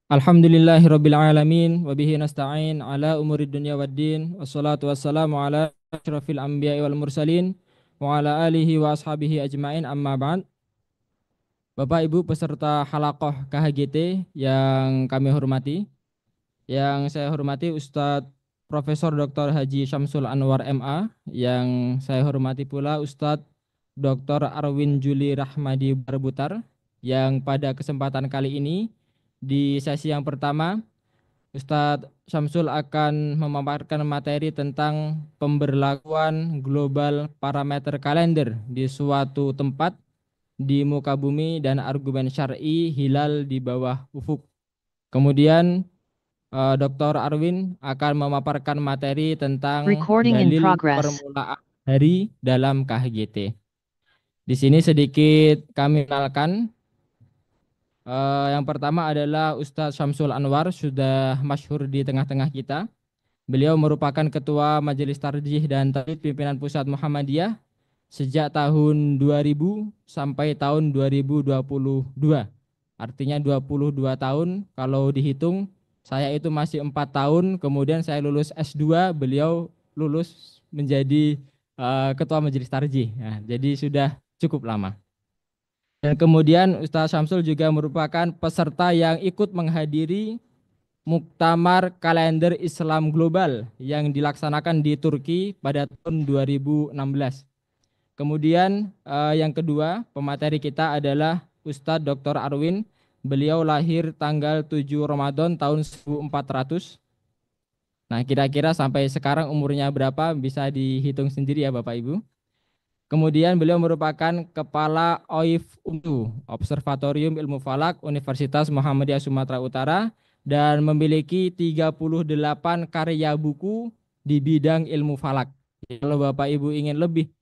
Alhamdulillahirabbil alamin wa bihi nasta'in ala umurid dunya waddin wassalatu wassalamu ala asyrafil anbiya'i wal mursalin wa ala alihi wa ashabihi ajmain amma ba'd. Bapak Ibu peserta halaqah KHGT yang kami hormati, yang saya hormati Ustadz Profesor Dr. Haji Syamsul Anwar MA, yang saya hormati pula Ustadz Dr. Arwin Juli Rahmadi Barbutar, yang pada kesempatan kali ini di sesi yang pertama Ustadz Syamsul akan memaparkan materi tentang pemberlakuan global parameter kalender di suatu tempat di muka bumi dan argumen syar'i hilal di bawah ufuk. Kemudian Dr. Arwin akan memaparkan materi tentang dalil permulaan hari dalam KHGT. Di sini sedikit kami kenalkan. Yang pertama adalah Ustadz Syamsul Anwar, sudah masyhur di tengah-tengah kita. Beliau merupakan Ketua Majelis Tarjih dan Taklid Pimpinan Pusat Muhammadiyah sejak tahun 2000 sampai tahun 2022. Artinya 22 tahun kalau dihitung. Saya itu masih 4 tahun, kemudian saya lulus S2, beliau lulus menjadi Ketua Majelis Tarjih. Nah, jadi sudah cukup lama. Dan kemudian Ustaz Syamsul juga merupakan peserta yang ikut menghadiri Muktamar Kalender Islam Global yang dilaksanakan di Turki pada tahun 2016. Kemudian yang kedua pemateri kita adalah Ustadz Dr. Arwin. Beliau lahir tanggal 7 Ramadan tahun 1400. Nah, kira-kira sampai sekarang umurnya berapa bisa dihitung sendiri ya Bapak Ibu. Kemudian beliau merupakan Kepala OIF UMU, Observatorium Ilmu Falak Universitas Muhammadiyah Sumatera Utara, dan memiliki 38 karya buku di bidang ilmu falak. Kalau Bapak Ibu ingin lebih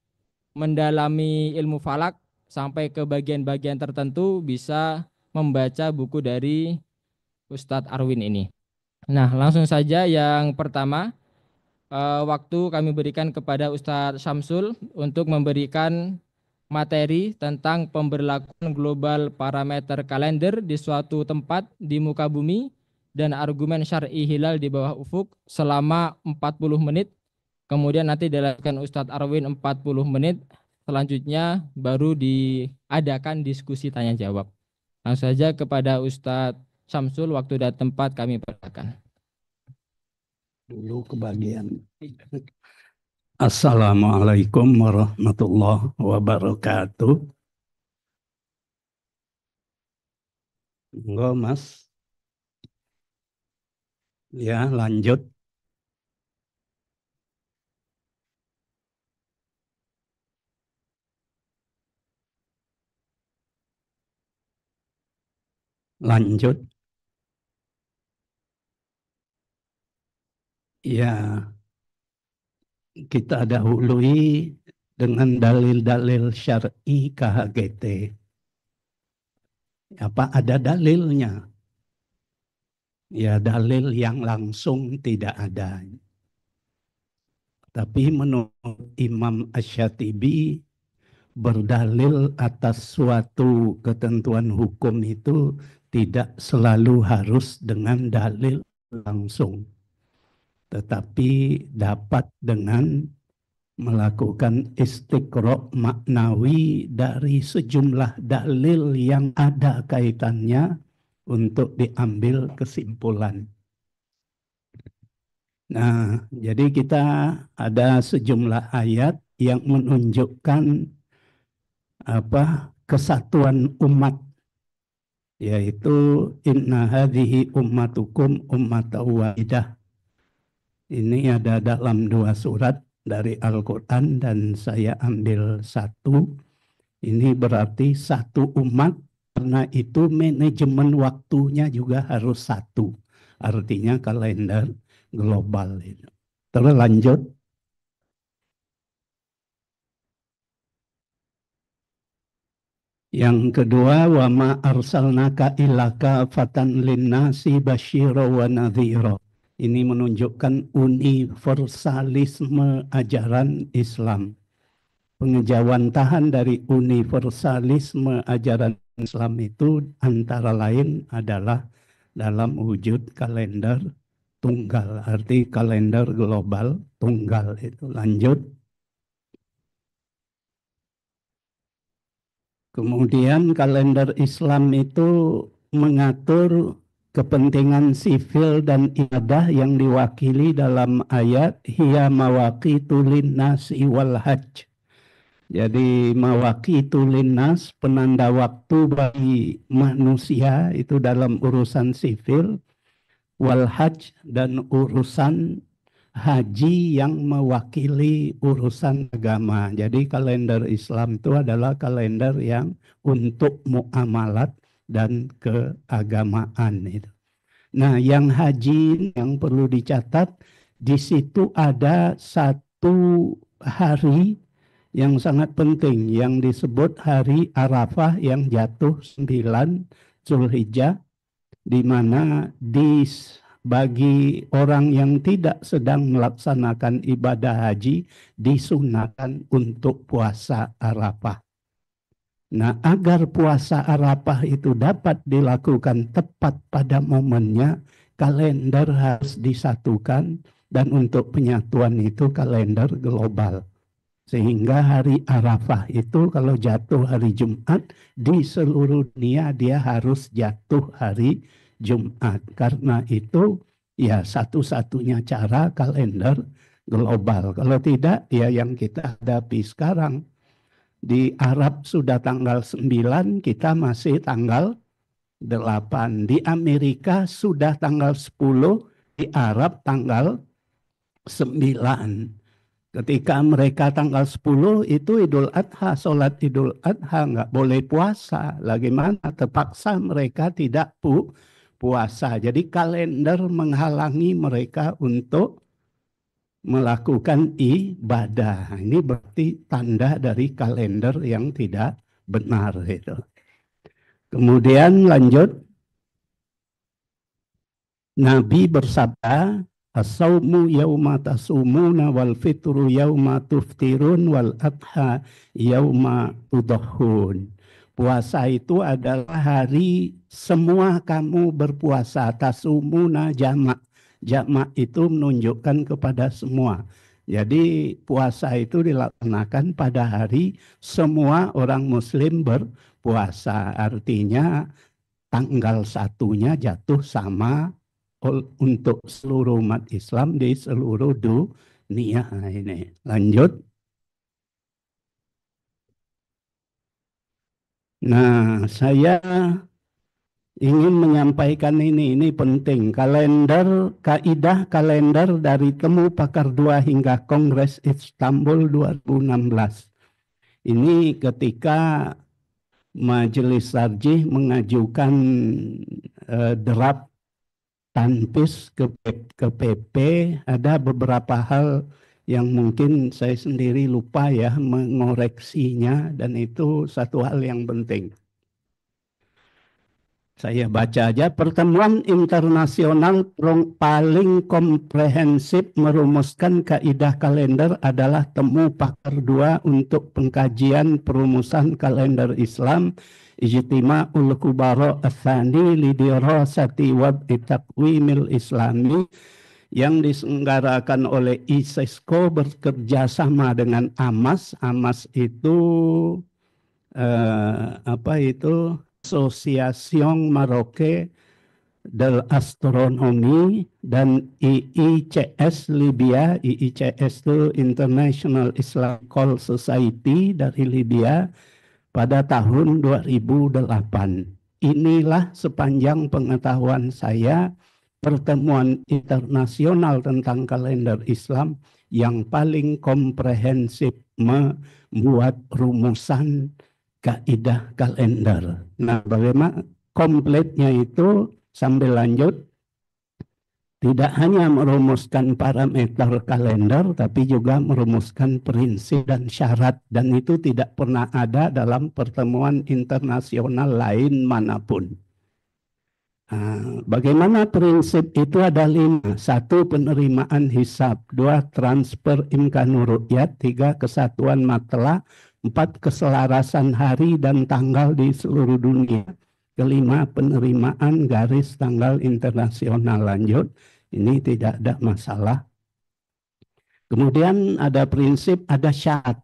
mendalami ilmu falak sampai ke bagian-bagian tertentu, bisa membaca buku dari Ustadz Arwin ini. Nah, langsung saja yang pertama. Waktu kami berikan kepada Ustadz Syamsul untuk memberikan materi tentang pemberlakuan global parameter kalender di suatu tempat di muka bumi dan argumen syar'i hilal di bawah ufuk selama 40 menit. Kemudian nanti dilakukan Ustadz Arwin 40 menit. Selanjutnya baru diadakan diskusi tanya jawab. Langsung saja kepada Ustadz Syamsul, waktu dan tempat kami persilakan. Dulu kebagian. Assalamualaikum warahmatullahi wabarakatuh. Enggak, Mas. Ya, lanjut. Lanjut. Ya, kita dahului dengan dalil-dalil syar'i KHGT. Apa ada dalilnya? Ya, dalil yang langsung tidak ada. Tapi menurut Imam Asy-Syatibi, berdalil atas suatu ketentuan hukum itu tidak selalu harus dengan dalil langsung, tetapi dapat dengan melakukan istiqra' maknawi dari sejumlah dalil yang ada kaitannya untuk diambil kesimpulan. Nah, jadi kita ada sejumlah ayat yang menunjukkan kesatuan umat, yaitu inna hadhihi ummatukum ummatan wahidah. Ini ada dalam 2 surat dari Al-Quran dan saya ambil satu. Ini berarti satu umat, karena itu manajemen waktunya juga harus satu. Artinya kalender global itu. Terus lanjut. Yang kedua, wa ma arsalnaka illa kafatan linnasi basyira wa nadhira. Ini menunjukkan universalisme ajaran Islam. Pengejawantahan dari universalisme ajaran Islam itu antara lain adalah dalam wujud kalender tunggal, arti kalender global tunggal itu. Lanjut. Kemudian kalender Islam itu mengatur kepentingan sivil dan ibadah yang diwakili dalam ayat hiya mawaqitu linnasi wal hajj. Jadi mawaqitu linnas, penanda waktu bagi manusia itu dalam urusan sivil, wal hajj, dan urusan haji yang mewakili urusan agama. Jadi kalender Islam itu adalah kalender yang untuk muamalat dan keagamaan itu. Nah, yang haji yang perlu dicatat, di situ ada satu hari yang sangat penting yang disebut hari Arafah yang jatuh 9 Zulhijjah, di mana bagi orang yang tidak sedang melaksanakan ibadah haji disunahkan untuk puasa Arafah. Nah, agar puasa Arafah itu dapat dilakukan tepat pada momennya, kalender harus disatukan, dan untuk penyatuan itu kalender global. Sehingga hari Arafah itu kalau jatuh hari Jumat, di seluruh dunia dia harus jatuh hari Jumat. Karena itu ya satu-satunya cara kalender global. Kalau tidak ya yang kita hadapi sekarang. Di Arab sudah tanggal 9, kita masih tanggal 8. Di Amerika sudah tanggal 10, di Arab tanggal 9. Ketika mereka tanggal 10 itu Idul Adha, sholat Idul Adha, nggak boleh puasa. Bagaimana? Terpaksa mereka tidak puasa. Jadi kalender menghalangi mereka untuk melakukan ibadah. Ini berarti tanda dari kalender yang tidak benar itu. Kemudian lanjut, Nabi bersabda, as-sawmu yauma tasumuna wal fitru yauma tuftirun wal adha yauma tudahun. Puasa itu adalah hari semua kamu berpuasa. Tasumuna jamak. Jamak itu menunjukkan kepada semua. Jadi puasa itu dilaksanakan pada hari semua orang muslim berpuasa. Artinya tanggal 1-nya jatuh sama untuk seluruh umat Islam di seluruh dunia ini. Lanjut. Nah, saya ingin menyampaikan ini penting. Kalender, kaidah kalender dari Temu Pakar 2 hingga Kongres Istanbul 2016. Ini ketika Majelis Tarjih mengajukan draft tanpis ke PP, ada beberapa hal yang mungkin saya sendiri lupa ya mengoreksinya, dan itu satu hal yang penting. Saya baca aja, pertemuan internasional paling komprehensif merumuskan kaidah kalender adalah Temu Pakar 2 untuk pengkajian perumusan kalender Islam, Ijtima'ul Kubara Ats-Tsani Lidirasati Wad'i Taqwimil Islami, yang diselenggarakan oleh ISESCO bekerja sama dengan AMAS. AMAS itu Association Marocaine de l'Astronomie, dan IICS Libya. IICS itu International Islamic Society dari Libya pada tahun 2008. Inilah sepanjang pengetahuan saya pertemuan internasional tentang kalender Islam yang paling komprehensif membuat rumusan kaidah kalender. Nah, bagaimana kompletnya itu sambil lanjut, tidak hanya merumuskan parameter kalender, tapi juga merumuskan prinsip dan syarat, dan itu tidak pernah ada dalam pertemuan internasional lain manapun. Nah, bagaimana prinsip itu? Ada 5. 1. Penerimaan hisab. 2. Transfer imkanur ru'yat. 3. Kesatuan matla. 4. Keselarasan hari dan tanggal di seluruh dunia. Kelima, penerimaan garis tanggal internasional lanjut. Ini tidak ada masalah. Kemudian ada prinsip, ada syarat.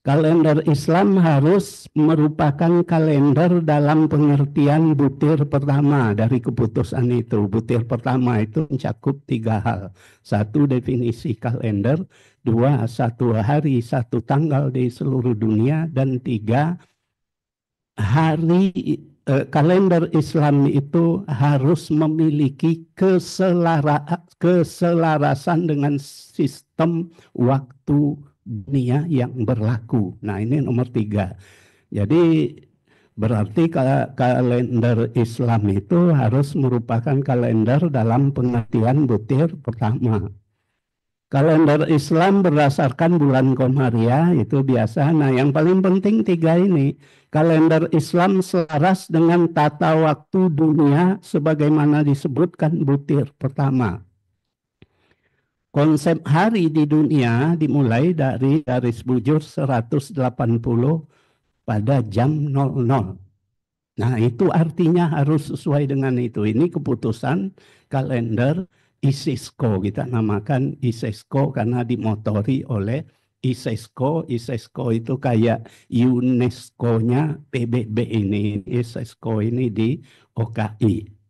Kalender Islam harus merupakan kalender dalam pengertian butir pertama dari keputusan itu. Butir pertama itu mencakup 3 hal. 1, definisi kalender. 2, 1 hari, 1 tanggal di seluruh dunia. Dan 3, kalender Islam itu harus memiliki keselarasan dengan sistem waktu dunia yang berlaku. Nah, ini nomor 3. Jadi berarti kalender Islam itu harus merupakan kalender dalam pengertian butir pertama. Kalender Islam berdasarkan bulan Komariah itu biasa. Nah, yang paling penting 3 ini. Kalender Islam selaras dengan tata waktu dunia sebagaimana disebutkan butir pertama. Konsep hari di dunia dimulai dari garis bujur 180 pada jam 00. Nah, itu artinya harus sesuai dengan itu. Ini keputusan kalender ISISCO. Kita namakan ISISCO karena dimotori oleh ISISCO. ISISCO itu kayak UNESCO-nya PBB ini. ISISCO ini di OKI.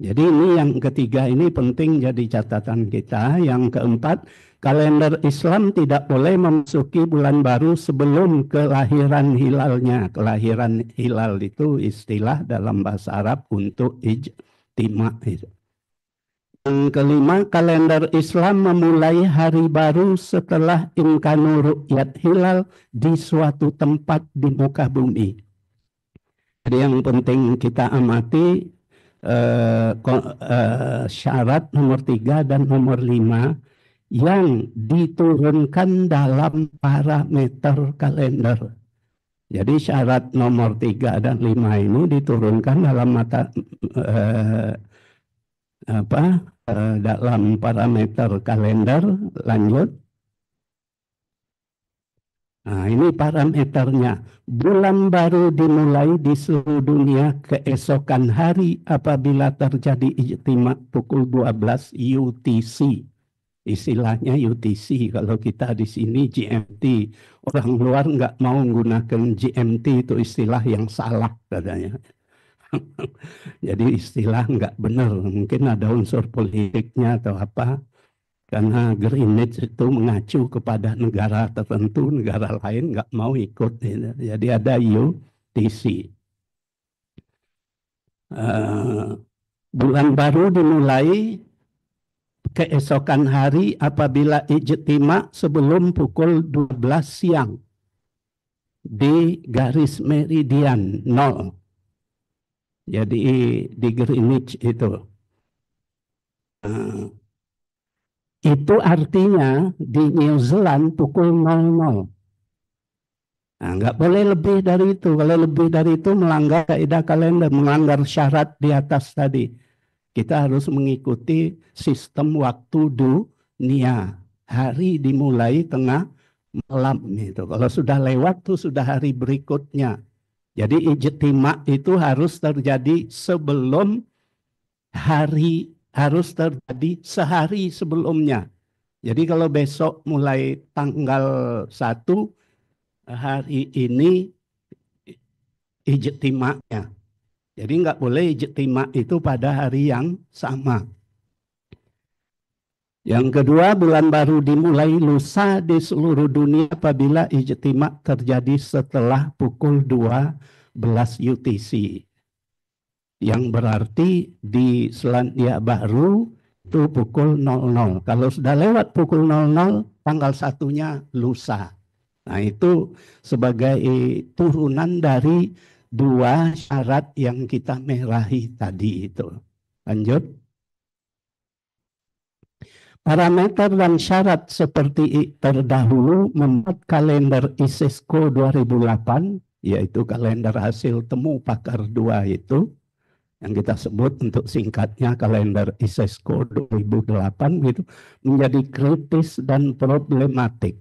Jadi ini yang ketiga ini penting jadi catatan kita. Yang keempat, kalender Islam tidak boleh memasuki bulan baru sebelum kelahiran hilalnya. Kelahiran hilal itu istilah dalam bahasa Arab untuk ijtima. Yang kelima, kalender Islam memulai hari baru setelah imkanu ru'yat hilal di suatu tempat di muka bumi. Jadi yang penting kita amati syarat nomor 3 dan nomor 5 yang diturunkan dalam parameter kalender. Jadi syarat nomor 3 dan 5 ini diturunkan dalam dalam parameter kalender. Lanjut. Nah, ini parameternya. Bulan baru dimulai di seluruh dunia keesokan hari apabila terjadi ijtima pukul 12 UTC. Istilahnya UTC, kalau kita di sini GMT. Orang luar nggak mau menggunakan GMT, itu istilah yang salah katanya. Jadi istilah nggak benar. Mungkin ada unsur politiknya atau apa. Karena Greenwich itu mengacu kepada negara tertentu, negara lain nggak mau ikut. Jadi ada UTC. Bulan baru dimulai keesokan hari apabila ijtima sebelum pukul 12 siang di garis meridian 0. Jadi di Greenwich itu. Itu artinya di New Zealand pukul 00. Nah, nggak boleh lebih dari itu. Kalau lebih dari itu melanggar kaidah kalender, melanggar syarat di atas tadi. Kita harus mengikuti sistem waktu dunia. Hari dimulai tengah malam itu. Kalau sudah lewat itu sudah hari berikutnya. Jadi ijtima itu harus terjadi sebelum hari, harus terjadi sehari sebelumnya. Jadi kalau besok mulai tanggal 1, hari ini ijtima'nya. Jadi nggak boleh ijtima' itu pada hari yang sama. Yang kedua, bulan baru dimulai lusa di seluruh dunia apabila ijtima' terjadi setelah pukul 12 UTC. Yang berarti di Selandia Baru itu pukul 00. Kalau sudah lewat pukul 00, tanggal 1-nya lusa. Nah, itu sebagai turunan dari 2 syarat yang kita merahi tadi itu. Lanjut. Parameter dan syarat seperti terdahulu membuat kalender ISISCO 2008, yaitu kalender hasil temu pakar 2 itu, yang kita sebut untuk singkatnya kalender ISISCO 2008 gitu, menjadi kritis dan problematik.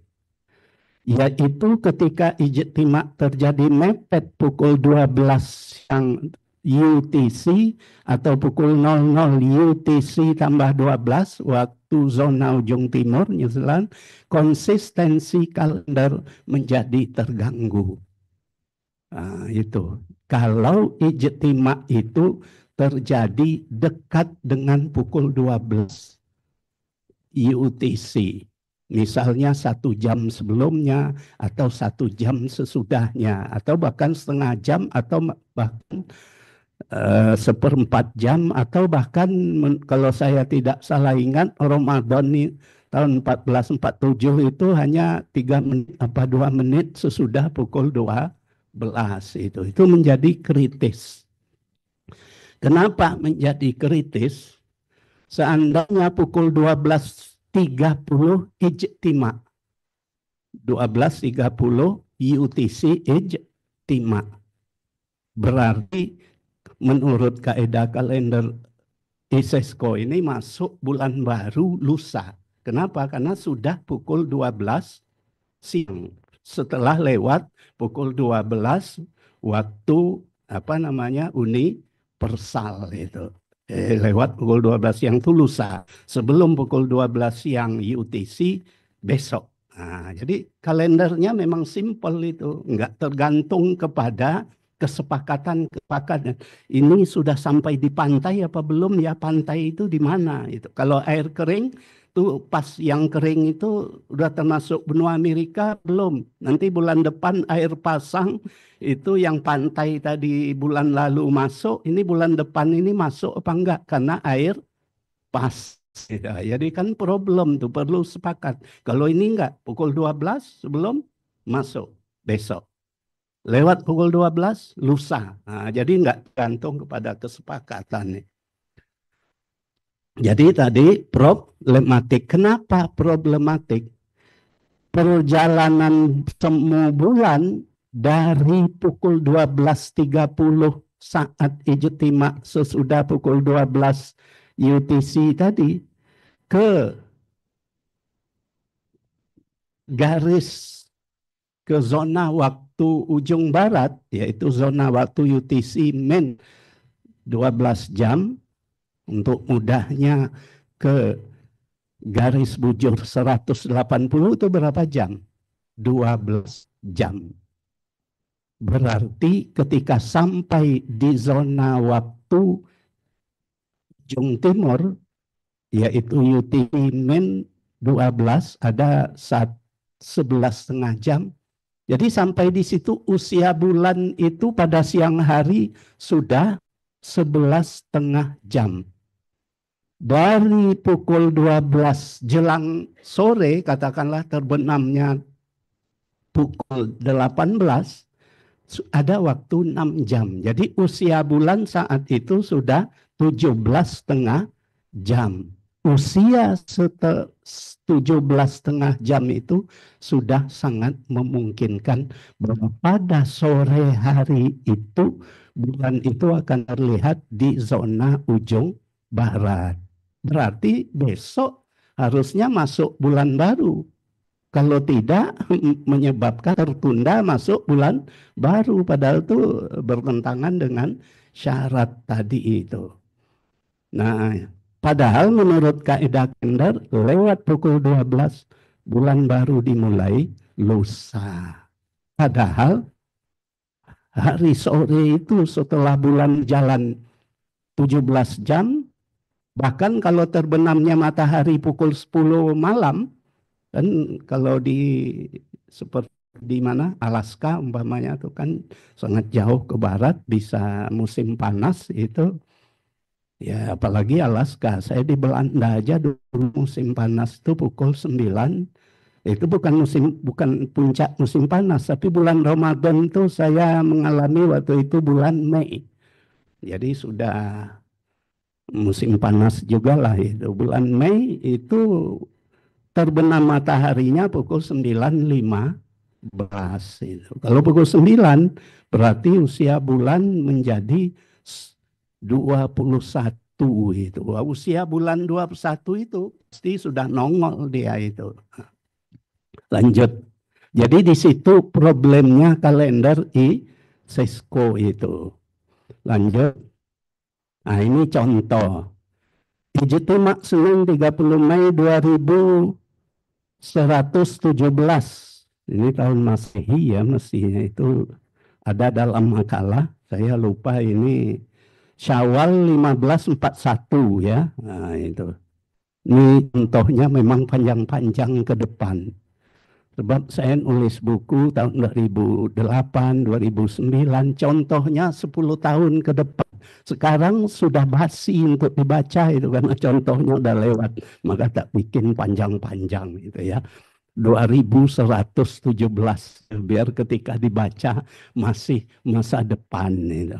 yaitu ketika ijtima terjadi mepet pukul 12 yang UTC atau pukul 00 UTC tambah 12 waktu zona ujung timur New Zealand, konsistensi kalender menjadi terganggu. Nah, itu. Kalau ijtima itu terjadi dekat dengan pukul 12 UTC. Misalnya 1 jam sebelumnya, atau 1 jam sesudahnya, atau bahkan setengah jam, atau bahkan seperempat jam, atau bahkan kalau saya tidak salah ingat, Ramadan ini tahun 1447 itu hanya 3 menit apa 2 menit sesudah pukul 12 itu menjadi kritis. Kenapa menjadi kritis? Seandainya pukul 12.30 ijtima. 12.30 UTC ijtima. Berarti menurut kaidah kalender ISESCO ini masuk bulan baru lusa. Kenapa? Karena sudah pukul 12 siang. Setelah lewat pukul 12 waktu universal itu. Lewat pukul 12 siang itu lusa. Sebelum pukul 12 siang UTC besok. Nah, jadi kalendernya memang simpel itu. Enggak tergantung kepada kesepakatan. Ini sudah sampai di pantai apa belum ya, pantai itu di mana itu. Kalau air kering tuh pas yang kering itu udah termasuk benua Amerika belum. Nanti bulan depan air pasang itu yang pantai tadi bulan lalu masuk, ini bulan depan ini masuk apa enggak karena air pas. Jadi kan problem tuh perlu sepakat. Kalau ini enggak, pukul 12 sebelum masuk besok. Lewat pukul 12 lusa. Nah, jadi enggak tergantung kepada kesepakatan. Jadi tadi problematik. Kenapa problematik? Perjalanan semu bulan dari pukul 12.30 saat ijtima sesudah pukul 12 UTC tadi ke garis ke zona waktu ujung barat, yaitu zona waktu UTC min 12 jam, untuk mudahnya ke garis bujur 180 itu berapa jam? 12 jam. Berarti ketika sampai di zona waktu ujung timur, yaitu UTC min 12, ada 11,5 jam. Jadi sampai di situ usia bulan itu pada siang hari sudah 11,5 jam. Dari pukul 12 jelang sore, katakanlah terbenamnya pukul 18, ada waktu 6 jam. Jadi usia bulan saat itu sudah 17,5 jam. Usia 17,5 jam itu sudah sangat memungkinkan bahwa pada sore hari itu bulan itu akan terlihat di zona ujung barat. Berarti besok harusnya masuk bulan baru. Kalau tidak menyebabkan tertunda masuk bulan baru. Padahal itu bertentangan dengan syarat tadi itu. Nah, padahal menurut kaidah kalender lewat pukul 12 bulan baru dimulai lusa. Padahal hari sore itu setelah bulan jalan 17 jam, bahkan kalau terbenamnya matahari pukul 10 malam, kan kalau seperti di mana Alaska umpamanya itu kan sangat jauh ke barat, bisa musim panas itu. Ya apalagi Alaska, saya di Belanda aja dulu musim panas itu pukul 9, itu bukan puncak musim panas, tapi bulan Ramadan itu saya mengalami waktu itu bulan Mei. Jadi sudah musim panas juga lah itu. Bulan Mei itu terbenam mataharinya pukul 9.15 itu. Kalau pukul 9 berarti usia bulan menjadi 21 itu. Usia bulan 21 itu pasti sudah nongol dia itu. Lanjut. Jadi di situ problemnya kalender ISISCO itu. Lanjut. Nah, ini contoh. Ijtima Senin 30 Mei 2117. Ini tahun Masehi ya, mestinya itu ada dalam makalah. Saya lupa ini Syawal 1541 ya. Nah, itu. Ini contohnya memang panjang-panjang ke depan. Sebab saya nulis buku tahun 2008, 2009, contohnya 10 tahun ke depan. Sekarang sudah basi untuk dibaca itu karena contohnya udah lewat. Maka tak bikin panjang-panjang gitu ya. 2117 biar ketika dibaca masih masa depan itu.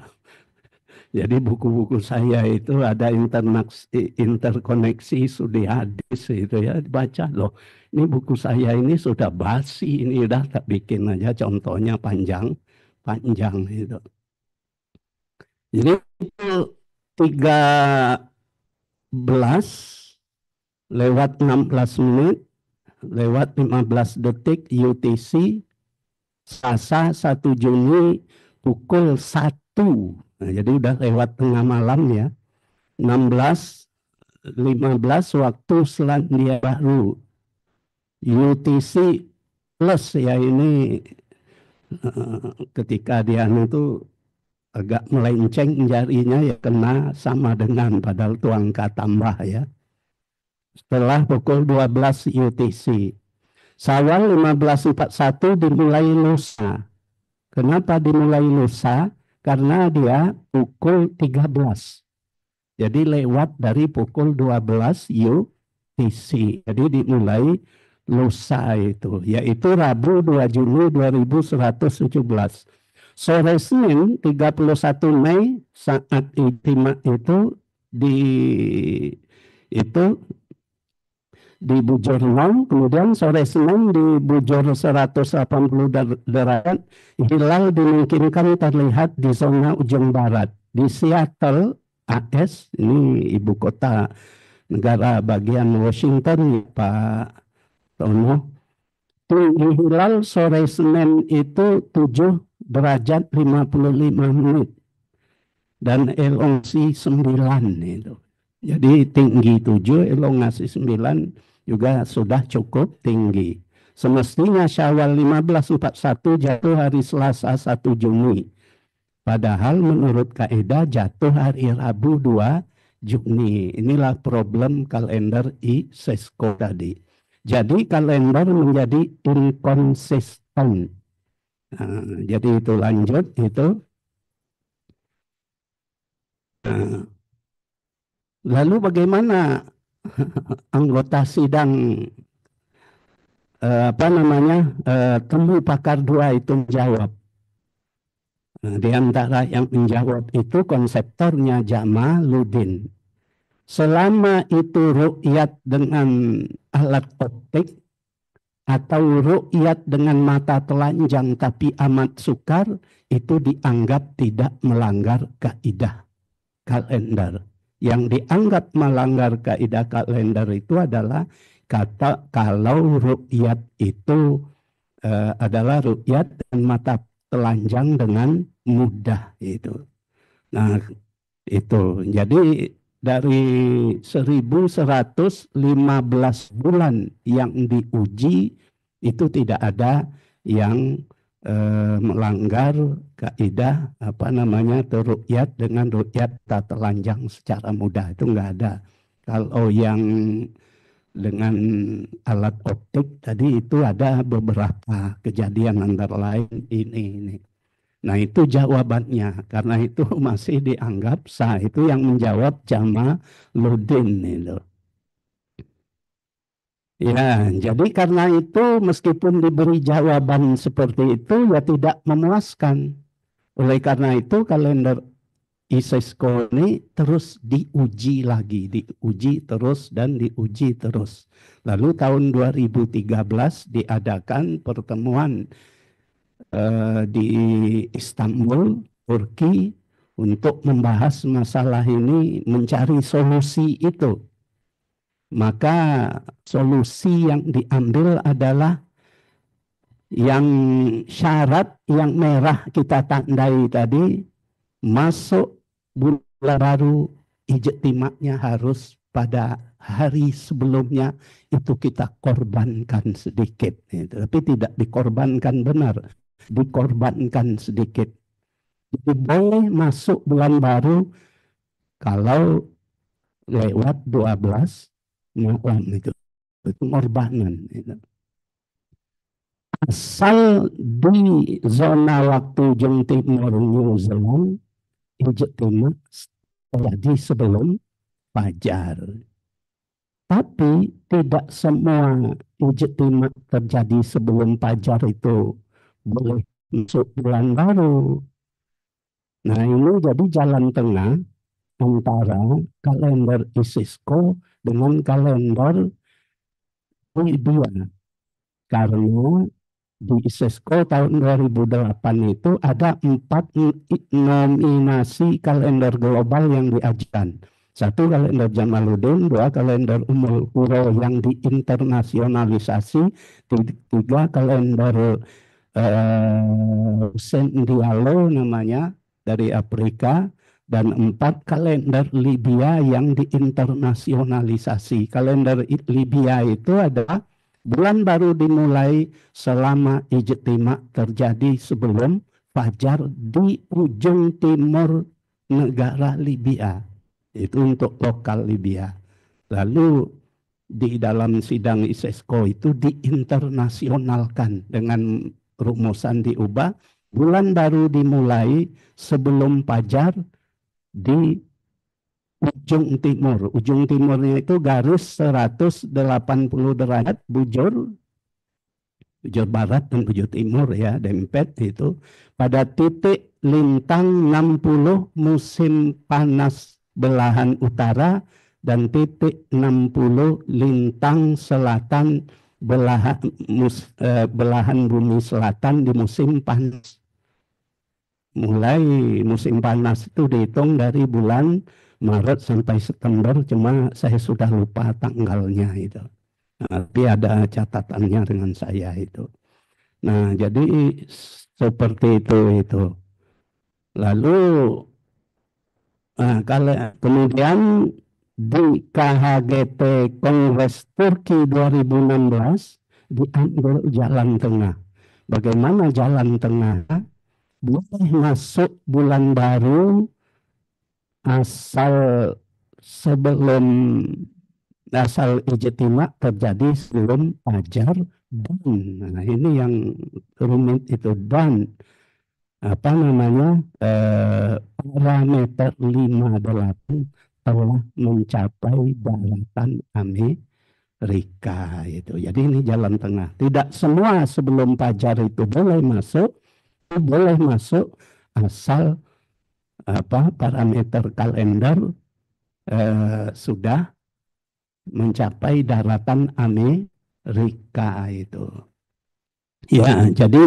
Jadi buku-buku saya itu ada interkoneksi studi hadis itu ya, dibaca loh. Ini buku saya ini sudah basi, ini udah tak bikin aja contohnya panjang itu. Jadi itu 13 lewat 16 menit, lewat 15 detik UTC, Selasa 1 Juni pukul 1. Nah, jadi udah lewat tengah malam ya. 16.15 waktu Selandia Baru. UTC plus ya ini ketika dia itu agak melenceng jarinya ya kena sama dengan padahal itu angka tambah ya. Setelah pukul 12 UTC. Syawal 1541 dimulai lusa. Kenapa dimulai lusa? Karena dia pukul 13. Jadi lewat dari pukul 12 UTC. Jadi dimulai lusa itu. Yaitu Rabu 2 Juni 2117. Sore Senin 31 Mei saat ijtima itu di bujur 0, kemudian sore Senin di bujur 180 derajat, hilal dimungkinkan terlihat di zona ujung barat. Di Seattle, AS, ini ibu kota negara bagian Washington, Pak Tono. Tinggi hilal sore Senin itu 7 derajat 55 menit. Dan elongasi 9 itu. Jadi tinggi 7, elongasi 9 juga sudah cukup tinggi. Semestinya Syawal 1541 jatuh hari Selasa 1 Juni. Padahal menurut kaidah jatuh hari Rabu 2 Juni. Inilah problem kalender ISISCO tadi. Jadi kalender menjadi inkonsisten. Nah, jadi itu lanjut itu. Nah, lalu bagaimana anggota sidang temu pakar dua itu menjawab? Nah, di antara yang menjawab itu konseptornya Jamaluddin. Selama itu ru'yat dengan alat optik atau ru'yat dengan mata telanjang tapi amat sukar, itu dianggap tidak melanggar kaidah kalender. Yang dianggap melanggar kaidah kalender itu adalah kata kalau ru'yat itu adalah ru'yat dan mata telanjang dengan mudah itu. Nah, itu. Jadi dari 1115 bulan yang diuji itu tidak ada yang melanggar kaidah ru'yat dengan ru'yat tak telanjang secara mudah, itu enggak ada. Kalau yang dengan alat optik tadi itu ada beberapa kejadian antara lain ini. Nah, itu jawabannya. Karena itu masih dianggap sah. Itu yang menjawab Jamaluddin itu. Ya, jadi karena itu meskipun diberi jawaban seperti itu ya tidak memuaskan. Oleh karena itu kalender ISISCO ini terus diuji lagi, diuji terus dan diuji terus. Lalu tahun 2013 diadakan pertemuan di Istanbul, Turki, untuk membahas masalah ini, mencari solusi itu. Maka solusi yang diambil adalah yang syarat yang merah kita tandai tadi, masuk bulan baru, ijtima'nya harus pada hari sebelumnya itu kita korbankan sedikit, gitu. Tapi tidak dikorbankan benar, dikorbankan sedikit. Jadi boleh masuk bulan baru kalau lewat 12 malam itu pengorbanan. Gitu. Asal di zona waktu ujung timur New Zealand, ijtima terjadi sebelum fajar. Tapi tidak semua ijtima terjadi sebelum fajar itu boleh masuk bulan baru. Nah ini jadi jalan tengah antara kalender ISISCO dengan kalender Libya. Karena di ISISCO tahun 2008 itu ada 4 nominasi kalender global yang diajukan. 1 kalender Jamaluddin, 2 kalender Ummul Qura yang diinternasionalisasi, 3 kalender Hussein Diallo namanya dari Afrika, dan 4 kalender Libya yang diinternasionalisasi. Kalender Libya itu adalah bulan baru dimulai selama ijtima terjadi sebelum fajar di ujung timur negara Libya. Itu untuk lokal Libya. Lalu di dalam sidang ISISCO itu diinternasionalkan dengan rumusan diubah. Bulan baru dimulai sebelum fajar di ujung timur. Ujung timurnya itu garis 180 derajat bujur barat dan bujur timur ya, dempet itu. Pada titik lintang 60 musim panas belahan utara dan titik 60 lintang selatan belahan bumi selatan di musim panas. Mulai musim panas itu dihitung dari bulan Maret sampai September, cuma saya sudah lupa tanggalnya itu. Nah, tapi ada catatannya dengan saya itu. Nah, jadi seperti itu. Lalu kalau kemudian di KHGT Kongres Turki 2016 diambil jalan tengah. Bagaimana jalan tengah? Boleh masuk bulan baru asal sebelum ijtima terjadi sebelum fajar, dan nah ini yang rumit itu, dan apa namanya parameter 58 telah mencapai daratan Amerika itu. Jadi ini jalan tengah. Tidak semua sebelum fajar itu boleh masuk asal parameter kalender sudah mencapai daratan Amerika itu. Ya, jadi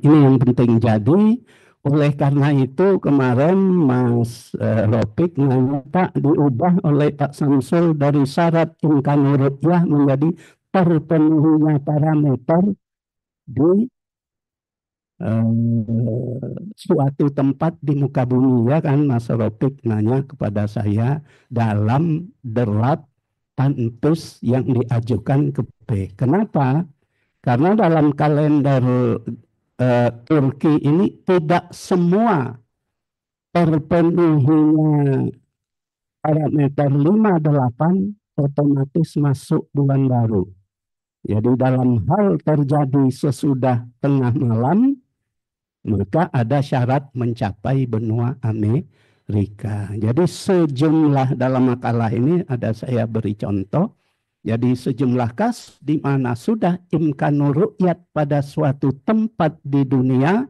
ini yang penting. Jadi oleh karena itu kemarin Mas Ropik minta diubah oleh Pak Samsul dari syarat imkanuriyah menjadi terpenuhinya parameter di suatu tempat di muka bumi, ya kan. Mas Ropik nanya kepada saya dalam derap pantus yang diajukan ke P. Kenapa? Karena dalam kalender Turki ini tidak semua terpenuhinya parameter 58 otomatis masuk bulan baru. Jadi dalam hal terjadi sesudah tengah malam, maka ada syarat mencapai benua Amerika. Jadi sejumlah dalam makalah ini ada saya beri contoh. Jadi sejumlah kasus di mana sudah imkanur ru'yat pada suatu tempat di dunia,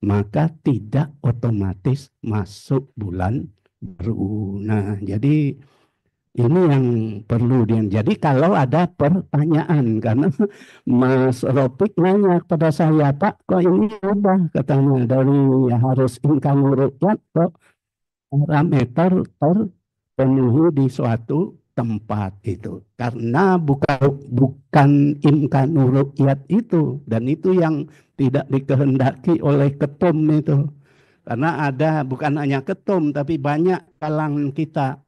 maka tidak otomatis masuk bulan baru. Nah, jadi ini yang perlu jadi kalau ada pertanyaan, karena Mas Ropik nanya kepada saya, Pak, kok ini ubah katanya dari harus imkanur ru'yat kok parameter terpenuhi di suatu tempat itu. Karena bukan imkanur ru'yat itu, dan itu yang tidak dikehendaki oleh ketum itu. Karena ada bukan hanya ketum tapi banyak kalangan kita,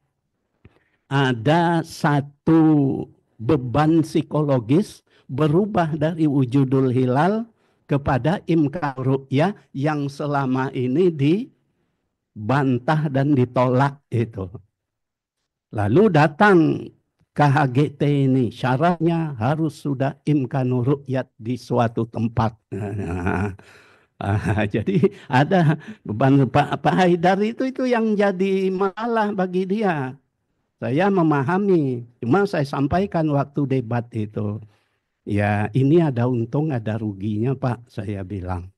ada satu beban psikologis berubah dari wujudul hilal kepada imkan ru'yah yang selama ini dibantah dan ditolak itu. Lalu datang KHGT ini, syaratnya harus sudah imkan ru'yat di suatu tempat. Jadi ada beban Pak Haidar itu yang jadi masalah bagi dia. Saya memahami, cuma saya sampaikan waktu debat itu. Ya ini ada untung ada ruginya Pak, saya bilang.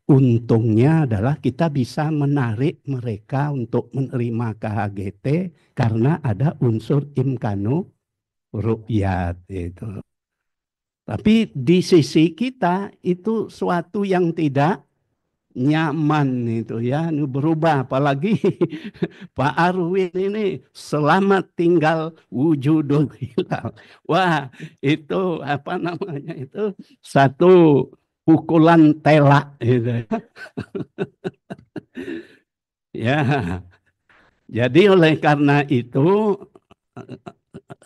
Untungnya adalah kita bisa menarik mereka untuk menerima KHGT karena ada unsur imkanu ru'yat itu. Tapi di sisi kita itu suatu yang tidak nyaman itu ya, ini berubah. Apalagi Pak Arwin ini selamat tinggal wujudul hilal. Wah itu apa namanya itu satu pukulan telak gitu. Ya, jadi oleh karena itu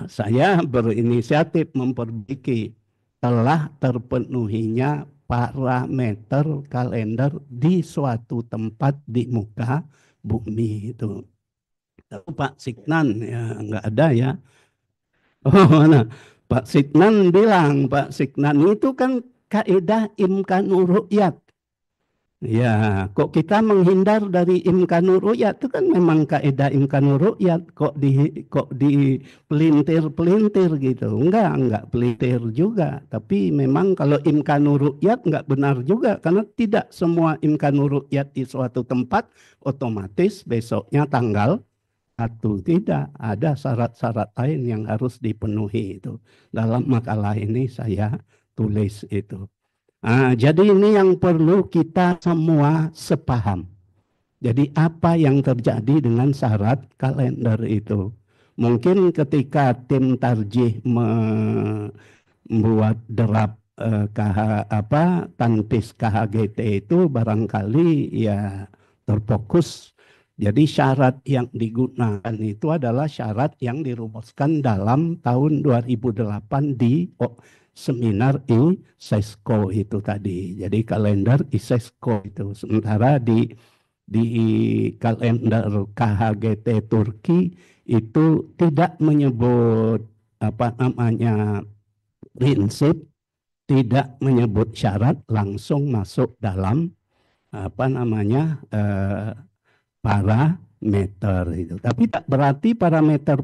saya berinisiatif memperbaiki telah terpenuhinya parameter kalender di suatu tempat di muka bumi itu. Pak Siknan ya nggak ada ya. Oh, mana? Pak Siknan bilang, Pak Siknan itu kan kaidah imkanur ru'yat. Ya, kok kita menghindar dari imkanur ru'yat itu kan memang kaidah imkanur ru'yat kok di pelintir-pelintir gitu. Enggak pelintir juga, tapi memang kalau imkanur ru'yat enggak benar juga karena tidak semua imkanur ru'yat di suatu tempat otomatis besoknya tanggal 1. Tidak, ada syarat-syarat lain yang harus dipenuhi itu. Dalam makalah ini saya tulis itu. Jadi ini yang perlu kita semua sepaham. Jadi apa yang terjadi dengan syarat kalender itu? Mungkin ketika tim tarjih membuat draft tanpis KHGT itu barangkali ya terfokus. Jadi syarat yang digunakan itu adalah syarat yang dirumuskan dalam tahun 2008 di seminar ISESCO itu tadi. Jadi kalender ISESCO itu. Sementara di kalender KHGT Turki itu tidak menyebut apa namanya prinsip, tidak menyebut syarat, langsung masuk dalam apa namanya parameter itu. Tapi tak berarti parameter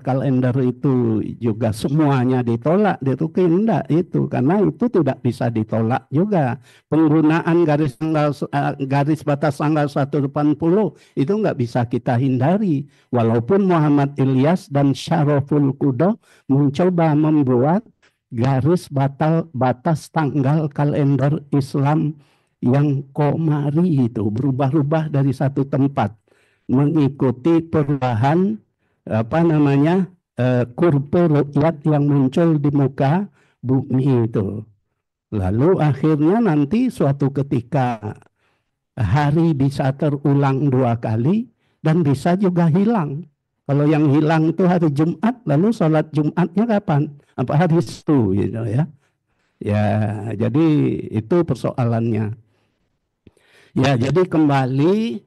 kalender itu juga semuanya ditolak di Turki, enggak itu, karena itu tidak bisa ditolak juga. Penggunaan garis batas tanggal 180 itu enggak bisa kita hindari. Walaupun Muhammad Ilyas dan Syaroful Kudo mencoba membuat garis batas tanggal kalender Islam yang komari itu berubah-ubah dari satu tempat mengikuti perubahan apa namanya kurva ru'yat yang muncul di muka bumi itu. Lalu akhirnya nanti suatu ketika hari bisa terulang 2 kali dan bisa juga hilang. Kalau yang hilang itu hari Jumat, lalu sholat Jumatnya kapan? Apa hari Sabtu gitu ya. Ya, jadi itu persoalannya. Ya, jadi kembali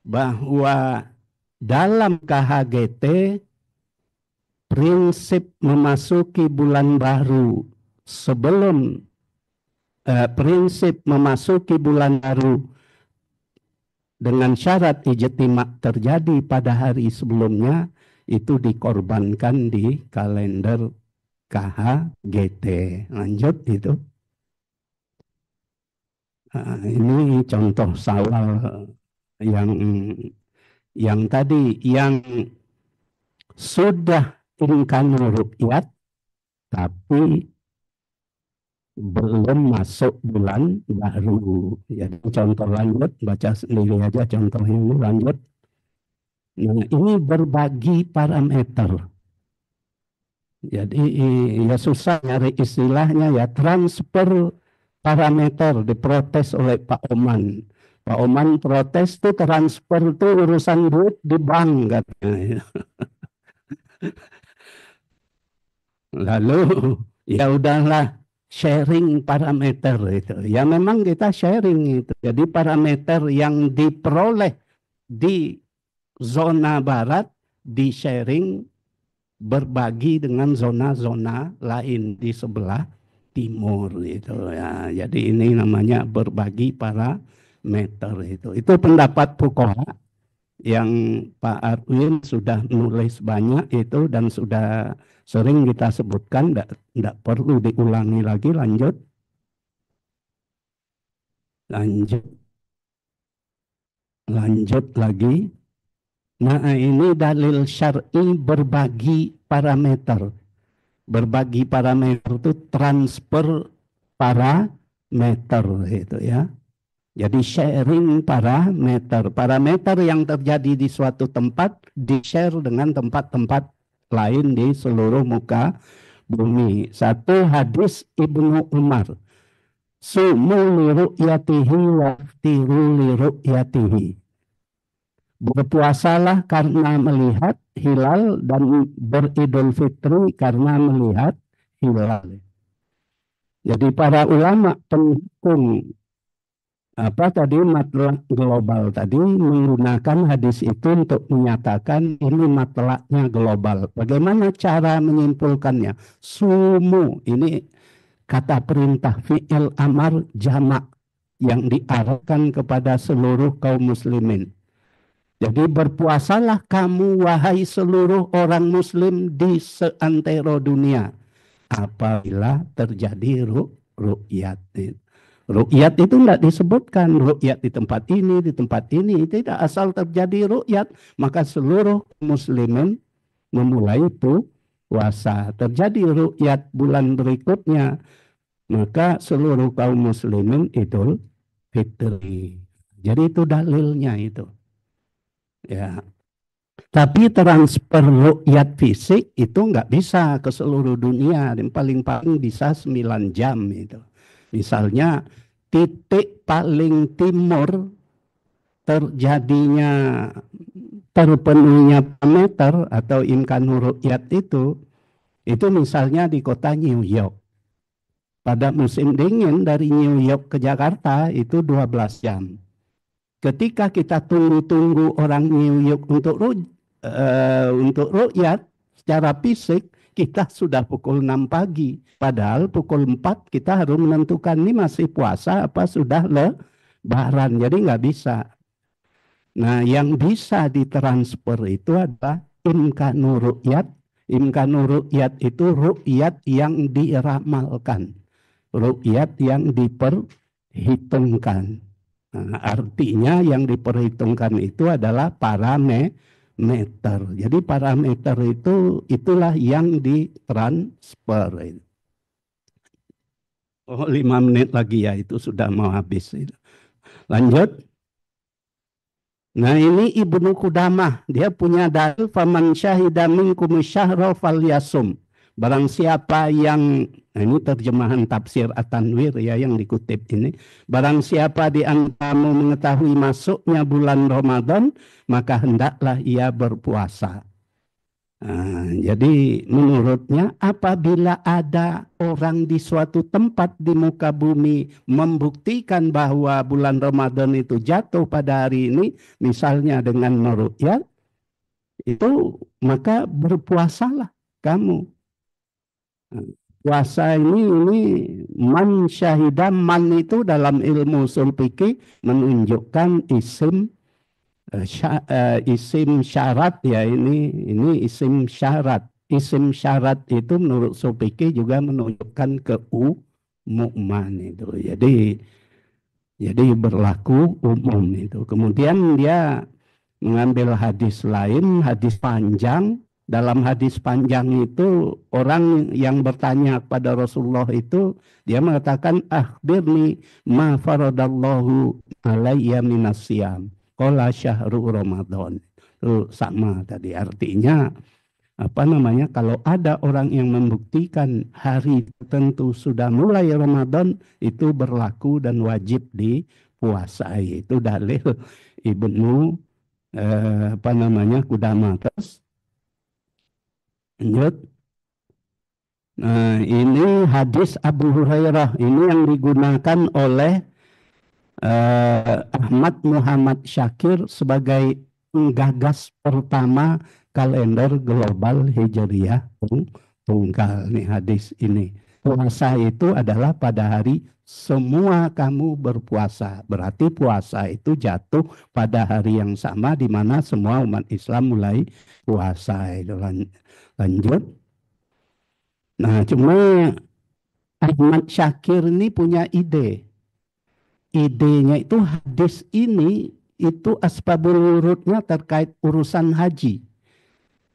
bahwa dalam KHGT prinsip memasuki bulan baru sebelum prinsip memasuki bulan baru dengan syarat ijtima terjadi pada hari sebelumnya itu dikorbankan di kalender KHGT. Lanjut itu. Ini contoh soal yang tadi yang sudah imkanur ru'yat tapi belum masuk bulan baru. Ya, contoh lanjut, baca sendiri aja contohnya ini lanjut. Nah, ini berbagi parameter. Jadi ya susah nyari istilahnya ya, transfer parameter diprotes oleh Pak Oman. Pak Oman protes tuh transfer tuh urusan duit di bank katanya. Lalu ya udahlah, sharing parameter itu. Ya memang kita sharing itu. Jadi parameter yang diperoleh di zona barat di sharing, berbagi dengan zona-zona lain di sebelah timur itu ya. Jadi ini namanya berbagi parameter itu. Itu pendapat fuqaha yang Pak Arwin sudah nulis banyak itu dan sudah sering kita sebutkan, tidak perlu diulangi lagi. Lanjut, lanjut, lanjut lagi. Nah ini dalil syar'i berbagi parameter. Berbagi parameter itu transfer parameter itu ya. Jadi sharing parameter. Parameter yang terjadi di suatu tempat di-share dengan tempat-tempat lain di seluruh muka bumi. Satu hadis Ibnu Umar. Sumu li ru'yatihi waftiru li ru'yatihi. Berpuasalah karena melihat hilal dan beridul fitri karena melihat hilal. Jadi para ulama penghukum matlak global tadi menggunakan hadis itu untuk menyatakan ini matlaknya global. Bagaimana cara menyimpulkannya? Sumu ini kata perintah fi'il amar jamak yang diarahkan kepada seluruh kaum muslimin. Jadi berpuasalah kamu wahai seluruh orang muslim di seantero dunia apabila terjadi ru'yat. Ru'yat itu tidak disebutkan ru'yat di tempat ini, tidak, asal terjadi ru'yat maka seluruh muslimin memulai itu puasa. Terjadi ru'yat bulan berikutnya maka seluruh kaum muslimin idul fitri. Jadi itu dalilnya itu. Ya. Tapi transfer ru'yat fisik itu nggak bisa ke seluruh dunia. Yang paling-paling bisa 9 jam itu. Misalnya titik paling timur terjadinya terpenuhnya parameter atau imkanur ru'yat itu misalnya di kota New York. Pada musim dingin dari New York ke Jakarta itu 12 jam. Ketika kita tunggu-tunggu orang New York untuk ru'yat secara fisik, kita sudah pukul 6 pagi. Padahal pukul 4 kita harus menentukan ini masih puasa apa sudah lebaran. Jadi nggak bisa. Nah yang bisa ditransfer itu adalah imkanur ru'yat. Imkanur ru'yat itu ru'yat yang diramalkan. Ru'yat yang diperhitungkan. Nah, artinya yang diperhitungkan itu adalah parameter. Jadi parameter itulah yang ditransfer. Oh 5 menit lagi ya, itu sudah mau habis. Lanjut. Nah ini Ibnu Qudamah, dia punya dalil faman syahida minkum syahra falyasum. Barang siapa yang, nah ini terjemahan tafsir At-Tanwir ya yang dikutip ini. Barang siapa di antaramu mengetahui masuknya bulan Ramadan, maka hendaklah ia berpuasa. Nah, jadi menurutnya apabila ada orang di suatu tempat di muka bumi membuktikan bahwa bulan Ramadan itu jatuh pada hari ini, misalnya dengan meru'yat, itu maka berpuasalah kamu. Puasa ini man syahidah, man itu dalam ilmu usul fikih menunjukkan isim syarat ya, ini isim syarat. Isim syarat itu menurut usul fikih juga menunjukkan keumuman itu. Jadi berlaku umum itu. Kemudian dia mengambil hadis lain, hadis panjang. Dalam hadis panjang itu orang yang bertanya kepada Rasulullah itu dia mengatakan akhbirni ma faradallahu alayya minas siyam qala syahru Ramadan. Itu sama tadi artinya apa namanya, kalau ada orang yang membuktikan hari tertentu sudah mulai Ramadan, itu berlaku dan wajib dipuasai. Itu dalil Ibnu apa namanya, Qudamah. Terus lanjut. Nah, ini hadis Abu Hurairah, ini yang digunakan oleh Ahmad Muhammad Syakir sebagai penggagas pertama kalender global Hijriyah tunggal. Nih hadis ini. Puasa itu adalah pada hari semua kamu berpuasa. Berarti puasa itu jatuh pada hari yang sama di mana semua umat Islam mulai puasa. Itu lanjut. Nah, cuma Ahmad Syakir ini punya ide. Idenya itu hadis ini itu asbabul wurudnya terkait urusan haji.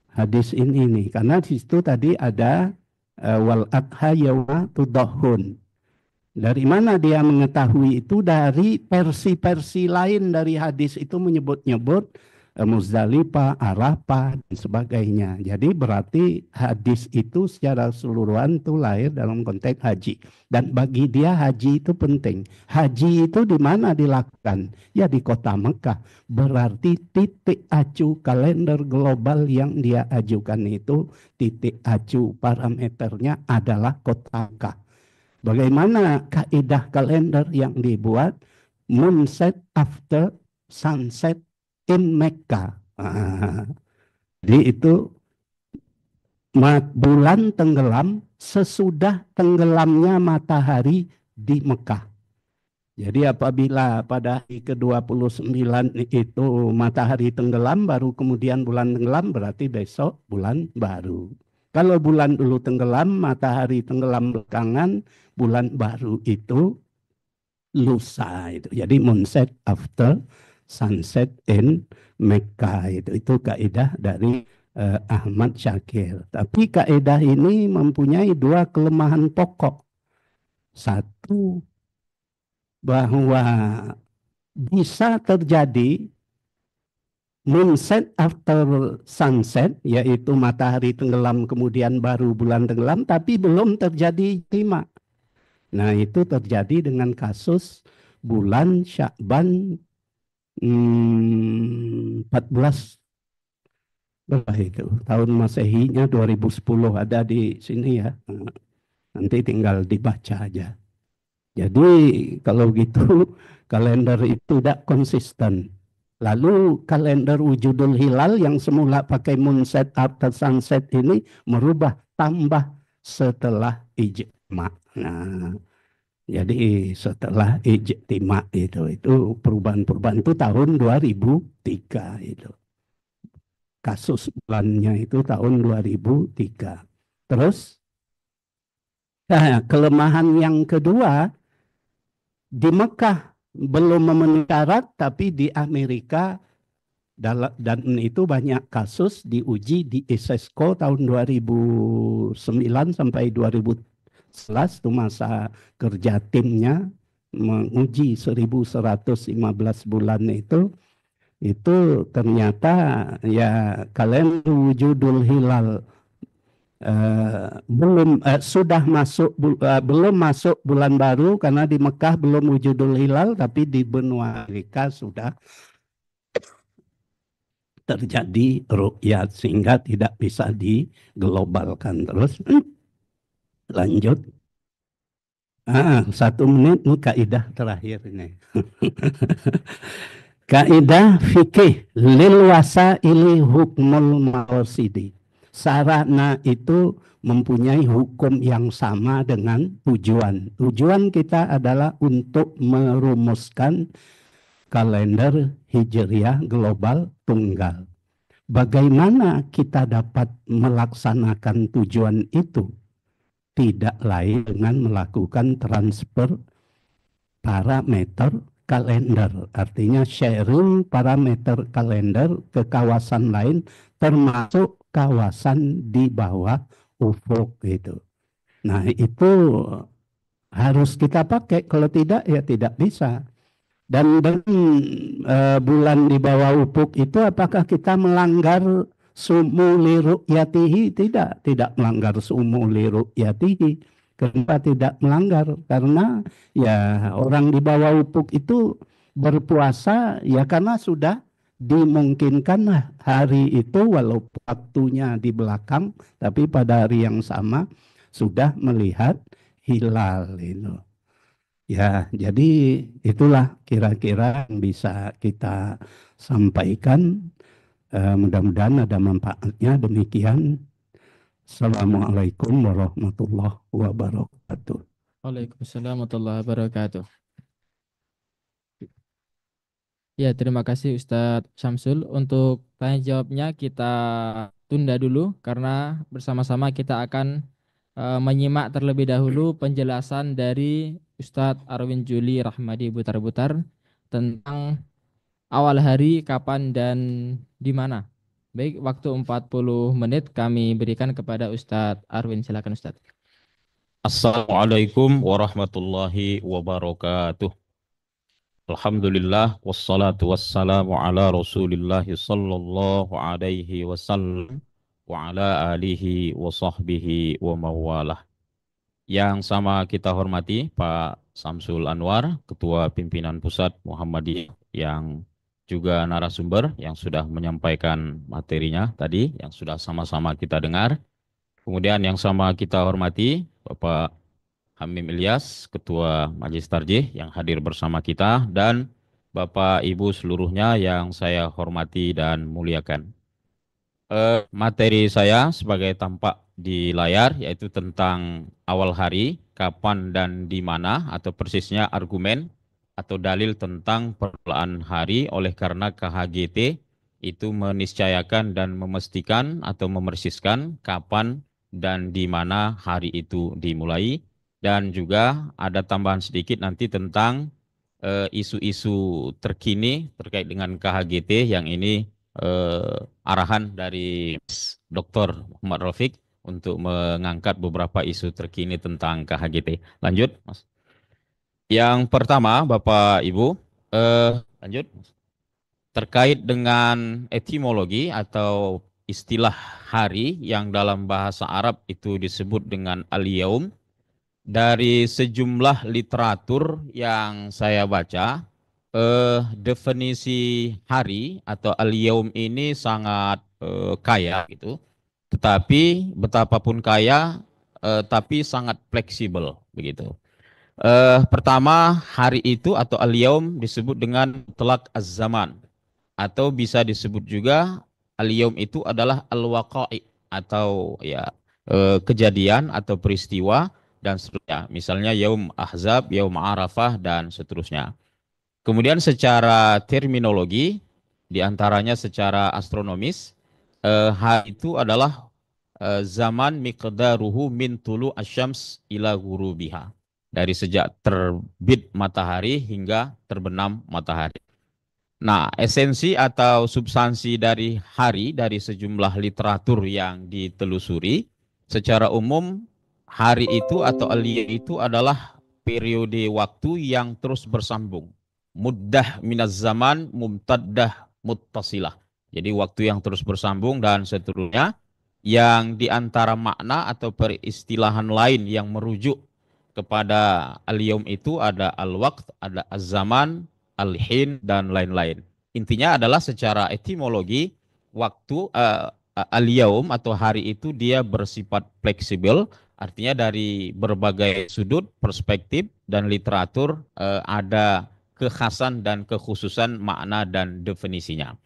Hadis ini nih, karena di situ tadi ada wal adha yauma tudahun. Dari mana dia mengetahui itu? Dari versi-versi lain dari hadis itu menyebut-nyebut Muzdalifah, Arafah, dan sebagainya. Jadi berarti hadis itu secara keseluruhan itu lahir dalam konteks haji. Dan bagi dia haji itu penting. Haji itu di mana dilakukan? Ya di kota Mekah. Berarti titik acu kalender global yang dia ajukan itu, titik acu parameternya adalah kota Mekah. Bagaimana kaidah kalender yang dibuat? Moonset after sunset in Mecca. Jadi itu bulan tenggelam sesudah tenggelamnya matahari di Mekah. Jadi apabila pada hari ke-29 itu matahari tenggelam, baru kemudian bulan tenggelam, berarti besok bulan baru. Kalau bulan dulu tenggelam, matahari tenggelam belakangan, bulan baru itu lusa. Itu. Jadi moonset after sunset in Mecca. Itu kaidah dari Ahmad Syakir. Tapi kaidah ini mempunyai dua kelemahan pokok. Satu, bahwa bisa terjadi moonset after sunset, yaitu matahari tenggelam kemudian baru bulan tenggelam, tapi belum terjadi ijtima. Nah, itu terjadi dengan kasus bulan Sya'ban 14 berapa itu? Tahun Masehinya 2010 ada di sini ya. Nanti tinggal dibaca aja. Jadi kalau gitu kalender itu tidak konsisten. Lalu kalender wujudul hilal yang semula pakai moonset after sunset ini merubah tambah setelah ijma. Nah, jadi setelah ijtima itu perubahan-perubahan itu tahun 2003 itu. Kasus bulannya itu tahun 2003. Terus kelemahan yang kedua, di Mekah belum memenuhi syarat, tapi di Amerika dan itu banyak kasus diuji di ISESCO tahun 2009 sampai 2011 itu masa kerja timnya menguji 1115 bulan itu ternyata ya kalender wujudul hilal belum masuk bulan baru karena di Mekah belum wujudul hilal, tapi di benua Amerika sudah terjadi ru'yat sehingga tidak bisa diglobalkan. Terus lanjut. 1 menit ini kaidah terakhir ini. Kaidah fikih lil wasaili hukmul maqsidi. Sarana itu mempunyai hukum yang sama dengan tujuan. Tujuan kita adalah untuk merumuskan kalender Hijriyah global tunggal. Bagaimana kita dapat melaksanakan tujuan itu? Tidak lain dengan melakukan transfer parameter kalender. Artinya sharing parameter kalender ke kawasan lain termasuk kawasan di bawah ufuk itu. Nah, itu harus kita pakai, kalau tidak ya tidak bisa. Dan bulan di bawah ufuk itu apakah kita melanggar sumu li ru'yatihi, tidak melanggar sumu li ru'yatihi. Kenapa tidak melanggar? Karena ya orang di bawah upuk itu berpuasa ya karena sudah dimungkinkan hari itu walaupun waktunya di belakang, tapi pada hari yang sama sudah melihat hilal itu. Ya, jadi itulah kira-kira yang bisa kita sampaikan. Mudah-mudahan ada manfaatnya. Demikian. Assalamualaikum warahmatullahi wabarakatuh. Waalaikumsalam warahmatullahi wabarakatuh. Ya, terima kasih Ustadz Syamsul. Untuk tanya jawabnya kita tunda dulu karena bersama-sama kita akan menyimak terlebih dahulu penjelasan dari Ustadz Arwin Juli Rahmadi Butar-Butar tentang awal hari, kapan, dan di mana. Baik, waktu 40 menit kami berikan kepada Ustadz Arwin. Silakan Ustadz. Assalamualaikum warahmatullahi wabarakatuh. Alhamdulillah wassalatu wassalamu ala Rasulillahi sallallahu alaihi wasallam wa ala alihi wa sahbihi wa mawalah. Yang sama kita hormati Pak Samsul Anwar, Ketua Pimpinan Pusat Muhammadiyah, yang juga narasumber yang sudah menyampaikan materinya tadi, yang sudah sama-sama kita dengar. Kemudian yang sama kita hormati Bapak Hamim Ilyas, Ketua Majelis Tarjih yang hadir bersama kita, dan Bapak Ibu seluruhnya yang saya hormati dan muliakan. Materi saya sebagai tampak di layar yaitu tentang awal hari, kapan dan di mana, atau persisnya argumen atau dalil tentang permulaan hari oleh karena KHGT itu meniscayakan dan memastikan atau memersiskan kapan dan di mana hari itu dimulai. Dan juga ada tambahan sedikit nanti tentang isu-isu terkini terkait dengan KHGT yang ini arahan dari Dr. Muhammad Rafiq untuk mengangkat beberapa isu terkini tentang KHGT. Lanjut, Mas. Yang pertama, Bapak Ibu, lanjut. Terkait dengan etimologi atau istilah hari yang dalam bahasa Arab itu disebut dengan al-yaum. Dari sejumlah literatur yang saya baca, definisi hari atau al-yaum ini sangat kaya gitu. Tetapi betapapun kaya, tapi sangat fleksibel begitu. Pertama, hari itu atau al-yaum disebut dengan mutlaq az-zaman, atau bisa disebut juga al-yaum itu adalah al-waqa'i atau ya kejadian atau peristiwa dan seterusnya. Misalnya Yaum Ahzab, Yaum Arafah, dan seterusnya. Kemudian secara terminologi, diantaranya secara astronomis, hari itu adalah zaman miqdaruhu min tulu asyams ila ghurubiha. Dari sejak terbit matahari hingga terbenam matahari. Nah, esensi atau substansi dari hari dari sejumlah literatur yang ditelusuri, secara umum hari itu atau aliyah itu adalah periode waktu yang terus bersambung. Muddah minaz zaman mumtaddah muttasilah. Jadi waktu yang terus bersambung dan seterusnya, yang diantara makna atau peristilahan lain yang merujuk kepada al-yaum itu ada al-waqt, ada az-zaman, al-hin, dan lain-lain. Intinya adalah secara etimologi, waktu al-yaum atau hari itu dia bersifat fleksibel, artinya dari berbagai sudut, perspektif, dan literatur ada kekhasan dan kekhususan makna dan definisinya.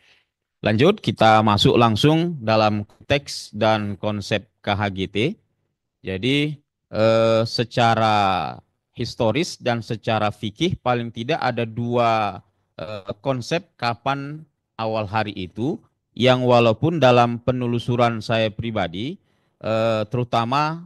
Lanjut, kita masuk langsung dalam teks dan konsep KHGT. Jadi secara historis dan secara fikih paling tidak ada dua konsep kapan awal hari itu yang walaupun dalam penelusuran saya pribadi terutama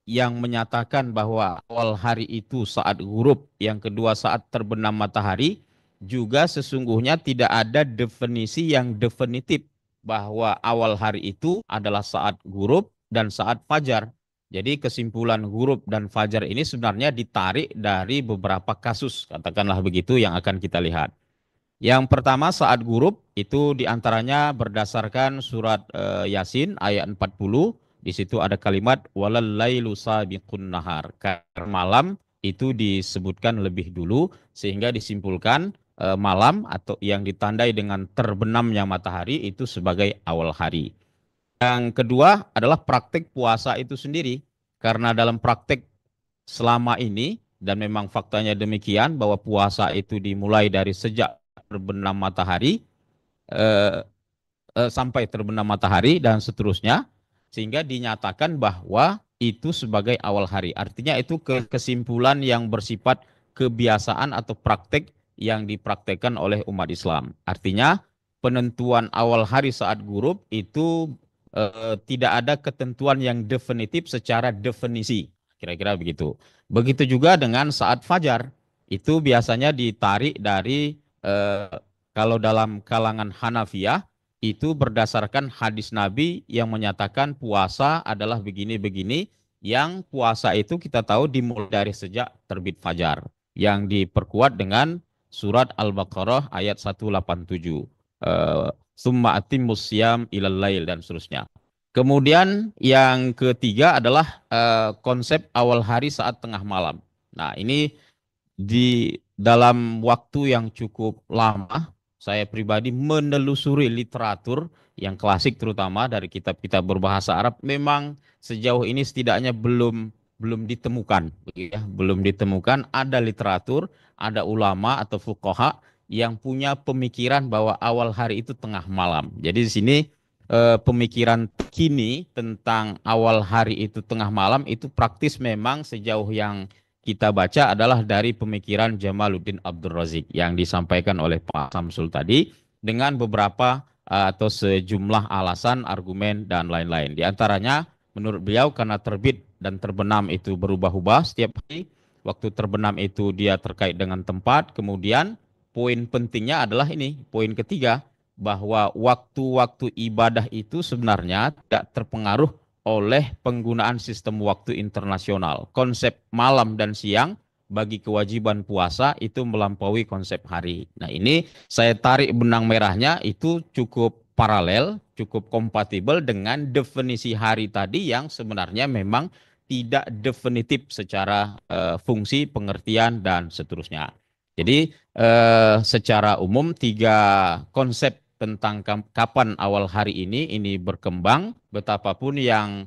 yang menyatakan bahwa awal hari itu saat ghurub, yang kedua saat terbenam matahari, juga sesungguhnya tidak ada definisi yang definitif bahwa awal hari itu adalah saat ghurub dan saat fajar. Jadi kesimpulan ghurub dan fajar ini sebenarnya ditarik dari beberapa kasus, katakanlah begitu, yang akan kita lihat. Yang pertama saat ghurub itu diantaranya berdasarkan surat Yasin ayat 40. Di situ ada kalimat walal lailu sabiqun nahar. Karena malam itu disebutkan lebih dulu sehingga disimpulkan malam atau yang ditandai dengan terbenamnya matahari itu sebagai awal hari. Yang kedua adalah praktik puasa itu sendiri. Karena dalam praktik selama ini, dan memang faktanya demikian, bahwa puasa itu dimulai dari sejak terbenam matahari, eh, sampai terbenam matahari dan seterusnya, sehingga dinyatakan bahwa itu sebagai awal hari. Artinya itu kesimpulan yang bersifat kebiasaan atau praktik yang dipraktekkan oleh umat Islam. Artinya penentuan awal hari saat ghurub itu tidak ada ketentuan yang definitif secara definisi. Kira-kira begitu. Begitu juga dengan saat fajar. Itu biasanya ditarik dari kalau dalam kalangan Hanafiyah itu berdasarkan hadis Nabi yang menyatakan puasa adalah begini-begini, yang puasa itu kita tahu dimulai dari sejak terbit fajar, yang diperkuat dengan surat Al-Baqarah ayat 187. Summa atimmus syiyam ilal lail dan seterusnya. Kemudian yang ketiga adalah konsep awal hari saat tengah malam. Nah, ini di dalam waktu yang cukup lama, saya pribadi menelusuri literatur yang klasik terutama dari kitab-kitab berbahasa Arab, memang sejauh ini setidaknya belum ditemukan, ya, belum ditemukan ada literatur, ada ulama atau fuqaha yang punya pemikiran bahwa awal hari itu tengah malam. Jadi di sini pemikiran kini tentang awal hari itu tengah malam itu praktis memang sejauh yang kita baca adalah dari pemikiran Jamaluddin Abdul Razik yang disampaikan oleh Pak Samsul tadi dengan beberapa atau sejumlah alasan, argumen, dan lain-lain. Di antaranya menurut beliau karena terbit dan terbenam itu berubah-ubah setiap hari. Waktu terbenam itu dia terkait dengan tempat. Kemudian poin pentingnya adalah ini, poin ketiga, bahwa waktu-waktu ibadah itu sebenarnya tidak terpengaruh oleh penggunaan sistem waktu internasional. Konsep malam dan siang bagi kewajiban puasa itu melampaui konsep hari. Nah, ini saya tarik benang merahnya itu cukup paralel, cukup kompatibel dengan definisi hari tadi yang sebenarnya memang tidak definitif secara fungsi, pengertian, dan seterusnya. Jadi secara umum tiga konsep tentang kapan awal hari ini berkembang, betapapun yang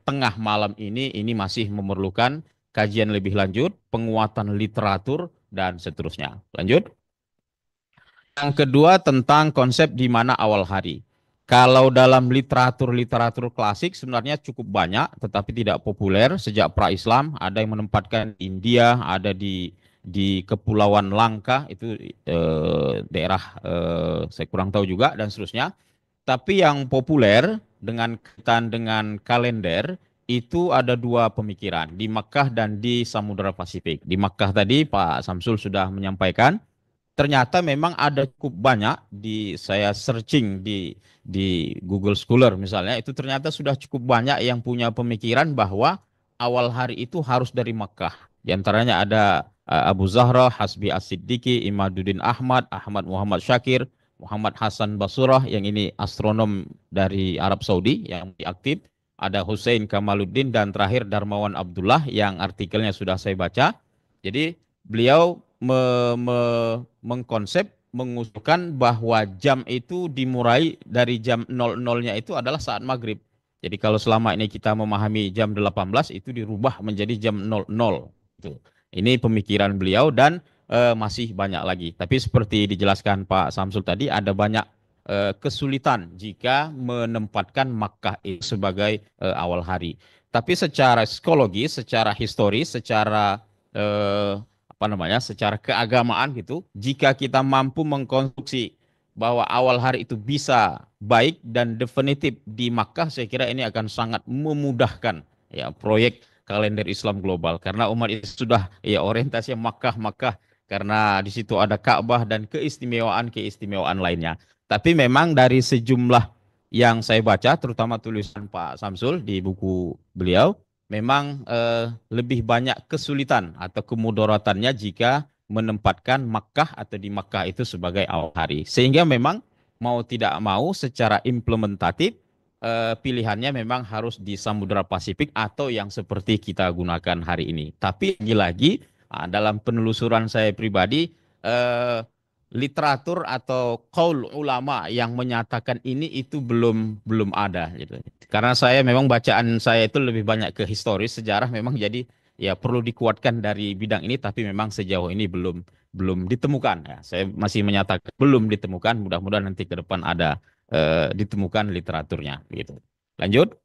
tengah malam ini masih memerlukan kajian lebih lanjut, penguatan literatur, dan seterusnya. Lanjut. Yang kedua tentang konsep di mana awal hari. Kalau dalam literatur klasik sebenarnya cukup banyak, tetapi tidak populer sejak pra-Islam. Ada yang menempatkan India, ada di Kepulauan Langka, itu daerah saya kurang tahu juga, dan seterusnya. Tapi yang populer dengan kaitan dengan kalender itu ada dua pemikiran, di Makkah dan di Samudra Pasifik. Di Makkah tadi Pak Samsul sudah menyampaikan, ternyata memang ada cukup banyak saya searching di Google Scholar misalnya, itu ternyata sudah cukup banyak yang punya pemikiran bahwa awal hari itu harus dari Makkah. Di antaranya ada Abu Zahra, Hasbi As-Siddiqi, Imaduddin Ahmad, Ahmad Muhammad Syakir, Muhammad Hasan Basurah yang ini astronom dari Arab Saudi yang aktif, ada Hussein Kamaluddin, dan terakhir Darmawan Abdullah yang artikelnya sudah saya baca. Jadi beliau mengkonsep, mengusulkan bahwa jam itu dimulai dari jam 00-nya itu adalah saat maghrib. Jadi kalau selama ini kita memahami jam 18 itu dirubah menjadi jam 00. Ini pemikiran beliau dan masih banyak lagi. Tapi seperti dijelaskan Pak Samsul tadi, ada banyak kesulitan jika menempatkan Makkah itu sebagai awal hari. Tapi secara psikologis, secara historis, secara secara keagamaan gitu, jika kita mampu mengkonstruksi bahwa awal hari itu bisa baik dan definitif di Makkah, saya kira ini akan sangat memudahkan ya proyek kalender Islam global, karena umat itu sudah ya orientasinya Makkah karena di situ ada Ka'bah dan keistimewaan lainnya. Tapi memang dari sejumlah yang saya baca, terutama tulisan Pak Samsul di buku beliau, memang lebih banyak kesulitan atau kemudaratannya jika menempatkan Makkah atau di Makkah itu sebagai awal hari. Sehingga memang mau tidak mau secara implementatif pilihannya memang harus di Samudra Pasifik atau yang seperti kita gunakan hari ini. Tapi lagi-lagi dalam penelusuran saya pribadi, literatur atau qaul ulama yang menyatakan ini itu belum ada gitu. Karena saya memang bacaan saya itu lebih banyak ke historis sejarah, memang jadi ya perlu dikuatkan dari bidang ini, tapi memang sejauh ini belum ditemukan ya. Saya masih menyatakan belum ditemukan, mudah-mudahan nanti ke depan ada ditemukan literaturnya gitu. Lanjut.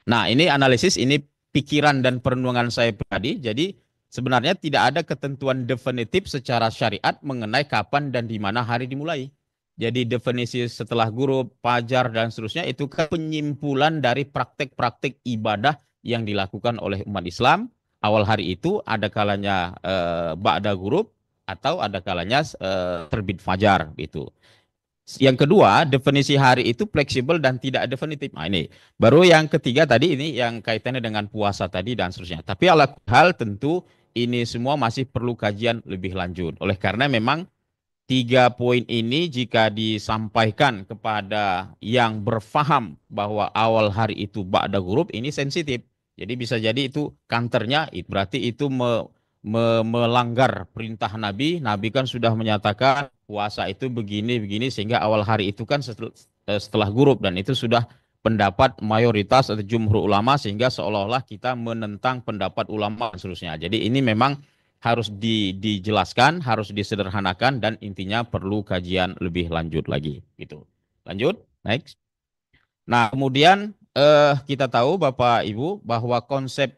Nah, ini analisis, ini pikiran dan perenungan saya pribadi. Jadi sebenarnya tidak ada ketentuan definitif secara syariat mengenai kapan dan di mana hari dimulai. Jadi definisi setelah ghurub, fajar dan seterusnya itu kan penyimpulan dari praktek-praktek ibadah yang dilakukan oleh umat Islam. Awal hari itu ada kalanya ba'da ghurub atau ada kalanya terbit fajar gitu. Yang kedua, definisi hari itu fleksibel dan tidak definitif. Nah, ini baru yang ketiga tadi, ini yang kaitannya dengan puasa tadi dan seterusnya. Tapi ala hal tentu ini semua masih perlu kajian lebih lanjut. Oleh karena memang 3 poin ini jika disampaikan kepada yang berfaham bahwa awal hari itu ba'da ghurub, ini sensitif. Jadi bisa jadi itu counternya, berarti itu melanggar perintah Nabi. Nabi kan sudah menyatakan puasa itu begini-begini, sehingga awal hari itu kan setelah ghurub, dan itu sudah pendapat mayoritas atau jumhur ulama, sehingga seolah-olah kita menentang pendapat ulama dan seterusnya. Jadi ini memang harus dijelaskan, harus disederhanakan, dan intinya perlu kajian lebih lanjut lagi gitu. Lanjut, next. Nah, kemudian kita tahu Bapak Ibu bahwa konsep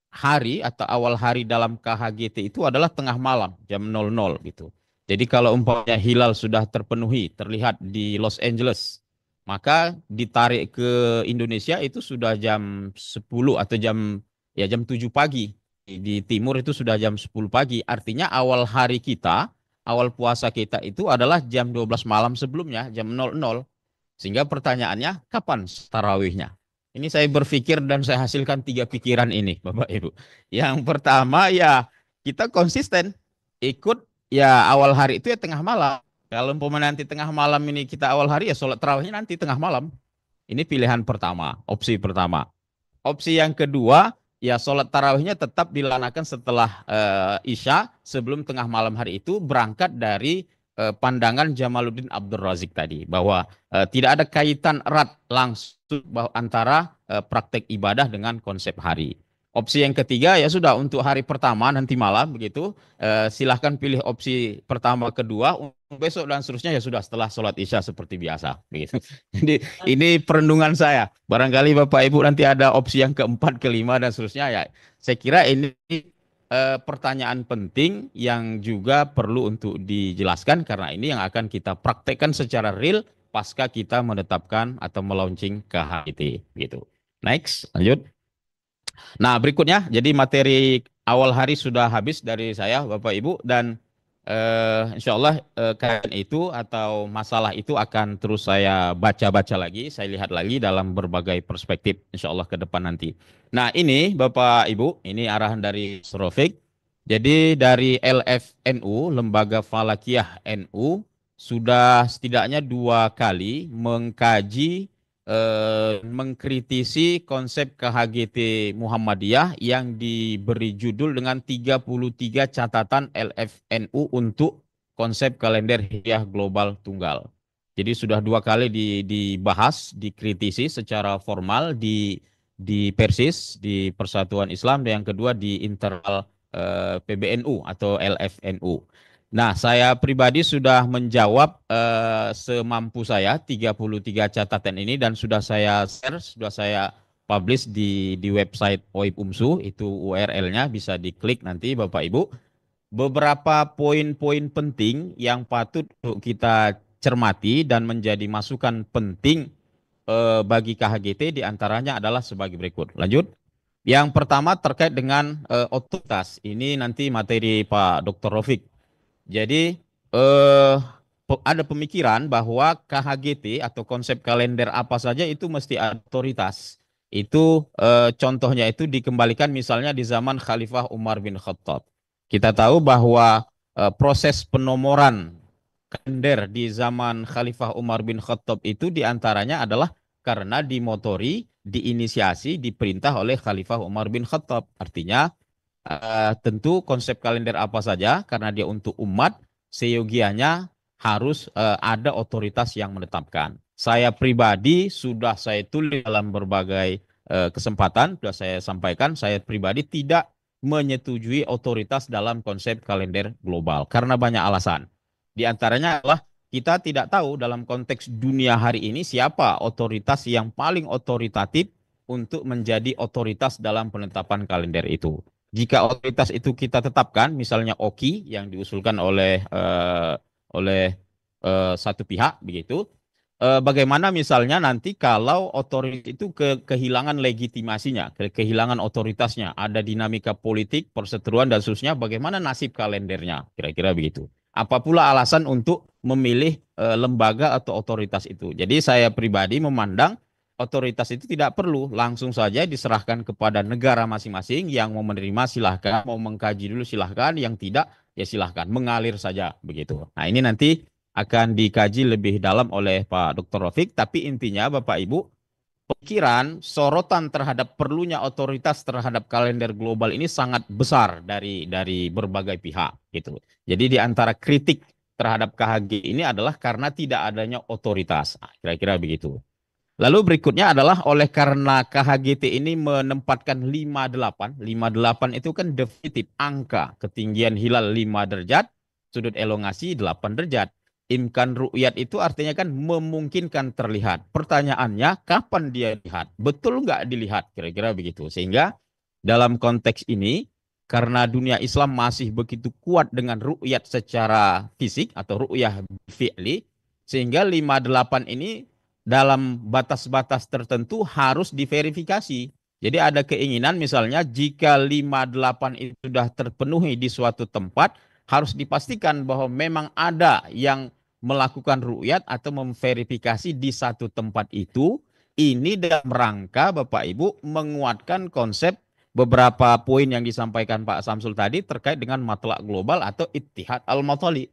hari atau awal hari dalam KHGT itu adalah tengah malam, jam 00 gitu. Jadi kalau umpamanya hilal sudah terpenuhi, terlihat di Los Angeles, maka ditarik ke Indonesia itu sudah jam 10 atau jam 7 pagi. Di timur itu sudah jam 10 pagi. Artinya awal hari kita, awal puasa kita itu adalah jam 12 malam sebelumnya, jam 00. Sehingga pertanyaannya, kapan tarawihnya? Ini saya berpikir dan saya hasilkan 3 pikiran ini, Bapak Ibu. Yang pertama ya kita konsisten ikut ya awal hari itu ya tengah malam. Kalau umpamanya nanti tengah malam ini kita awal hari, ya sholat tarawihnya nanti tengah malam. Ini pilihan pertama, opsi pertama. Opsi yang kedua, ya sholat tarawihnya tetap dilaksanakan setelah Isya, sebelum tengah malam hari itu, berangkat dari pandangan Jamaluddin Abdul Razik tadi, bahwa tidak ada kaitan erat langsung antara praktek ibadah dengan konsep hari. Opsi yang ketiga ya sudah, untuk hari pertama nanti malam begitu, silahkan pilih opsi pertama, kedua, besok dan seterusnya ya sudah setelah sholat Isya seperti biasa begitu. Jadi ini perenungan saya. Barangkali Bapak Ibu nanti ada opsi yang keempat, kelima dan seterusnya, ya saya kira ini pertanyaan penting yang juga perlu untuk dijelaskan, karena ini yang akan kita praktekkan secara real pasca kita menetapkan atau melaunching KHGT gitu. Next, lanjut. Nah, berikutnya, jadi materi awal hari sudah habis dari saya, Bapak Ibu, dan insya Allah kaitan itu atau masalah itu akan terus saya baca-baca lagi, saya lihat lagi dalam berbagai perspektif, insya Allah ke depan nanti. Nah, ini Bapak Ibu, ini arahan dari Surofik. Jadi dari LFNU, Lembaga Falakiyah NU, sudah setidaknya 2 kali mengkaji, mengkritisi konsep KHGT Muhammadiyah yang diberi judul dengan 33 catatan LFNU untuk konsep kalender hijriah global tunggal. Jadi sudah 2 kali dibahas, dikritisi secara formal di Persis, di Persatuan Islam, dan yang kedua di internal PBNU atau LFNU. Nah, saya pribadi sudah menjawab semampu saya 33 catatan ini, dan sudah saya share, sudah saya publish di website OIB UMSU, itu URL-nya bisa diklik nanti Bapak Ibu. Beberapa poin-poin penting yang patut untuk kita cermati dan menjadi masukan penting bagi KHGT diantaranya adalah sebagai berikut. Lanjut. Yang pertama terkait dengan otoritas. Ini nanti materi Pak Dr. Rafiq. Jadi ada pemikiran bahwa KHGT atau konsep kalender apa saja itu mesti ada otoritas. Itu contohnya itu dikembalikan misalnya di zaman Khalifah Umar bin Khattab. Kita tahu bahwa proses penomoran kalender di zaman Khalifah Umar bin Khattab itu diantaranya adalah karena dimotori, diinisiasi, diperintah oleh Khalifah Umar bin Khattab. Artinya tentu konsep kalender apa saja karena dia untuk umat, seyogianya harus ada otoritas yang menetapkan. Saya pribadi sudah saya tulis dalam berbagai kesempatan, sudah saya sampaikan, saya pribadi tidak menyetujui otoritas dalam konsep kalender global karena banyak alasan. Di antaranya adalah kita tidak tahu dalam konteks dunia hari ini siapa otoritas yang paling otoritatif untuk menjadi otoritas dalam penetapan kalender itu. Jika otoritas itu kita tetapkan, misalnya OKI yang diusulkan oleh satu pihak begitu, bagaimana misalnya nanti kalau otoritas itu kehilangan legitimasinya, kehilangan otoritasnya, ada dinamika politik, perseteruan dan seterusnya, bagaimana nasib kalendernya, kira-kira begitu. Apa pula alasan untuk memilih lembaga atau otoritas itu. Jadi saya pribadi memandang otoritas itu tidak perlu langsung saja diserahkan kepada negara masing-masing. Yang mau menerima silahkan, mau mengkaji dulu silahkan, yang tidak ya silahkan, mengalir saja begitu. Nah ini nanti akan dikaji lebih dalam oleh Pak Dr. Rafiq, tapi intinya Bapak Ibu, pikiran sorotan terhadap perlunya otoritas terhadap kalender global ini sangat besar dari berbagai pihak gitu. Jadi di antara kritik terhadap KHG ini adalah karena tidak adanya otoritas. Nah, kira-kira begitu. Lalu berikutnya adalah oleh karena KHGT ini menempatkan 58. 58 itu kan definitif angka ketinggian hilal 5 derajat, sudut elongasi 8 derajat. Imkan ru'yat itu artinya kan memungkinkan terlihat. Pertanyaannya kapan dia lihat? Betul nggak dilihat? Kira-kira begitu. Sehingga dalam konteks ini karena dunia Islam masih begitu kuat dengan ru'yat secara fisik atau ru'yah fi'li, sehingga 58 ini dalam batas-batas tertentu harus diverifikasi. Jadi ada keinginan misalnya jika 58 itu sudah terpenuhi di suatu tempat, harus dipastikan bahwa memang ada yang melakukan ru'yat atau memverifikasi di satu tempat itu. Ini dalam rangka Bapak Ibu menguatkan konsep beberapa poin yang disampaikan Pak Samsul tadi terkait dengan matlak global atau ittihad al-matali.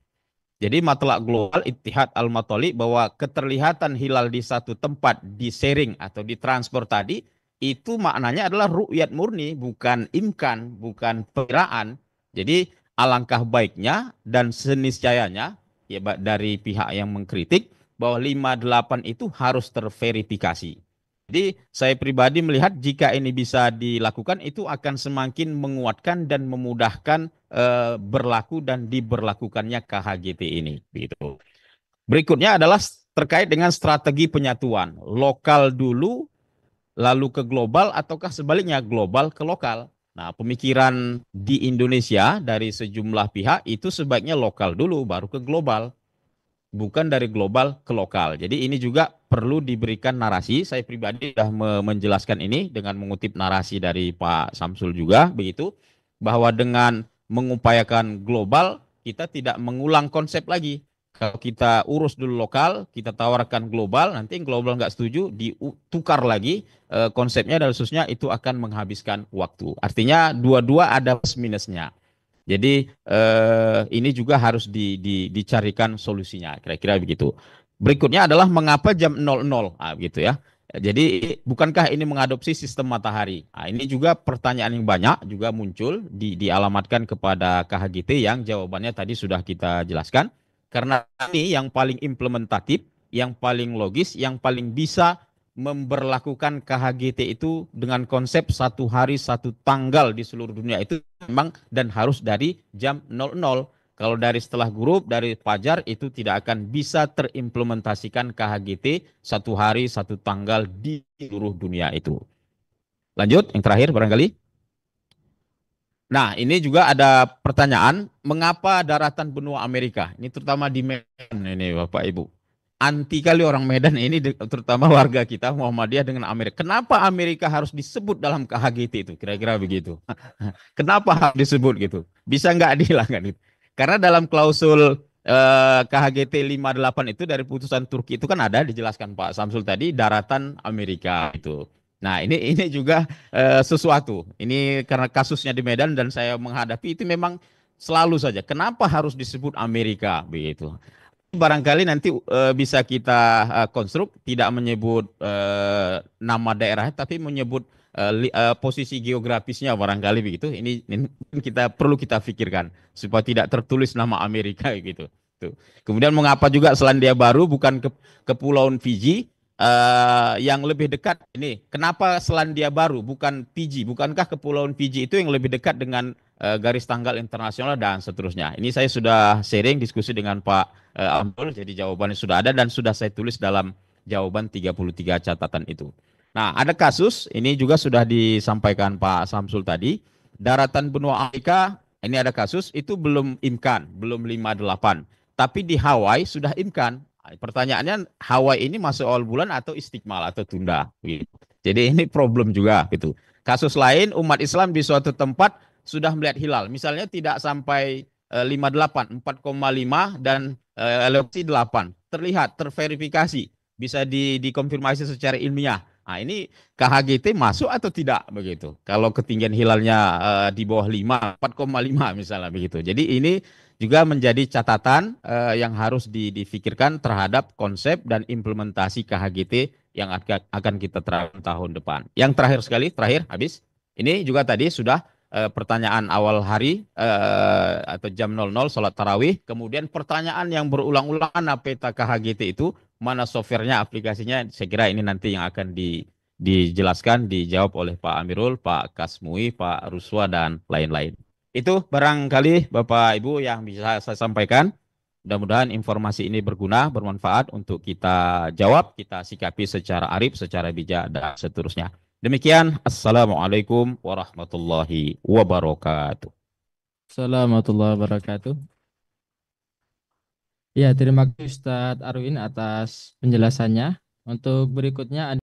Jadi matlak global ittihad al-matali bahwa keterlihatan hilal di satu tempat di-sharing atau ditransfer tadi itu maknanya adalah ru'yat murni, bukan imkan, bukan perkiraan. Jadi alangkah baiknya dan seniscayanya ya dari pihak yang mengkritik bahwa 58 itu harus terverifikasi. Jadi saya pribadi melihat jika ini bisa dilakukan itu akan semakin menguatkan dan memudahkan berlaku dan diberlakukannya KHGT ini. Begitu. Berikutnya adalah terkait dengan strategi penyatuan. Lokal dulu, lalu ke global, ataukah sebaliknya global ke lokal. Nah, pemikiran di Indonesia dari sejumlah pihak itu sebaiknya lokal dulu, baru ke global. Bukan dari global ke lokal. Jadi ini juga perlu diberikan narasi. Saya pribadi sudah menjelaskan ini dengan mengutip narasi dari Pak Samsul juga, begitu. Bahwa dengan mengupayakan global, kita tidak mengulang konsep lagi. Kalau kita urus dulu lokal, kita tawarkan global, nanti global nggak setuju, ditukar lagi konsepnya dan khususnya itu akan menghabiskan waktu. Artinya dua-dua ada plus minusnya. Jadi ini juga harus dicarikan solusinya, kira-kira begitu. Berikutnya adalah mengapa jam 00, gitu ya. Jadi bukankah ini mengadopsi sistem matahari? Nah, ini juga pertanyaan yang banyak juga muncul dialamatkan kepada KHGT yang jawabannya tadi sudah kita jelaskan. Karena ini yang paling implementatif, yang paling logis, yang paling bisa memberlakukan KHGT itu dengan konsep satu hari satu tanggal di seluruh dunia itu memang dan harus dari jam 00. Kalau dari setelah grup, dari fajar itu tidak akan bisa terimplementasikan KHGT satu hari satu tanggal di seluruh dunia itu. Lanjut, yang terakhir barangkali. Nah, ini juga ada pertanyaan, mengapa daratan benua Amerika? Ini terutama di Medan ini Bapak Ibu. Anti kali orang Medan ini, terutama warga kita Muhammadiyah dengan Amerika. Kenapa Amerika harus disebut dalam KHGT itu? Kira-kira begitu. Kenapa harus disebut gitu? Bisa nggak dihilangkan itu? Karena dalam klausul KHGT 58 itu dari putusan Turki itu kan ada dijelaskan Pak Samsul tadi daratan Amerika itu. Nah ini juga sesuatu. Ini karena kasusnya di Medan dan saya menghadapi itu memang Selalu saja. Kenapa harus disebut Amerika begitu? Barangkali nanti bisa kita konstruk, tidak menyebut nama daerahnya, tapi menyebut posisi geografisnya barangkali begitu. Ini perlu kita pikirkan supaya tidak tertulis nama Amerika gitu. Tuh. Kemudian mengapa juga Selandia Baru bukan Kepulauan Fiji yang lebih dekat ini? Kenapa Selandia Baru bukan Fiji? Bukankah Kepulauan Fiji itu yang lebih dekat dengan garis tanggal internasional dan seterusnya? Ini saya sudah sharing diskusi dengan Pak Abdul, jadi jawabannya sudah ada dan sudah saya tulis dalam jawaban 33 catatan itu. Nah, ada kasus, ini juga sudah disampaikan Pak Samsul tadi, daratan benua Amerika, ini ada kasus, itu belum imkan, belum 58. Tapi di Hawaii sudah imkan. Pertanyaannya, Hawaii ini masuk awal bulan atau istiqmal atau tunda? Gitu. Jadi ini problem juga gitu. Kasus lain, umat Islam di suatu tempat sudah melihat hilal. Misalnya tidak sampai 58, 4,5 dan elevasi 8. Terlihat, terverifikasi. Bisa dikonfirmasi secara ilmiah. Nah, ini KHGT masuk atau tidak begitu? Kalau ketinggian hilalnya di bawah 5, 4,5 misalnya begitu. Jadi ini juga menjadi catatan yang harus difikirkan terhadap konsep dan implementasi KHGT yang akan kita terapkan tahun depan. Yang terakhir sekali, habis. Ini juga tadi sudah pertanyaan awal hari atau jam 00 sholat tarawih. Kemudian pertanyaan yang berulang-ulang, mana peta KHGT itu, mana softwarenya, aplikasinya. Saya kira ini nanti yang akan dijelaskan, dijawab oleh Pak Amirul, Pak Kasmui, Pak Ruswa, dan lain-lain. Itu barangkali Bapak Ibu yang bisa saya sampaikan. Mudah-mudahan informasi ini berguna, bermanfaat untuk kita jawab, kita sikapi secara arif, secara bijak, dan seterusnya. Demikian, Assalamualaikum warahmatullahi wabarakatuh. Assalamualaikum warahmatullahi wabarakatuh. Ya, terima kasih Ustadz Arwin atas penjelasannya. Untuk berikutnya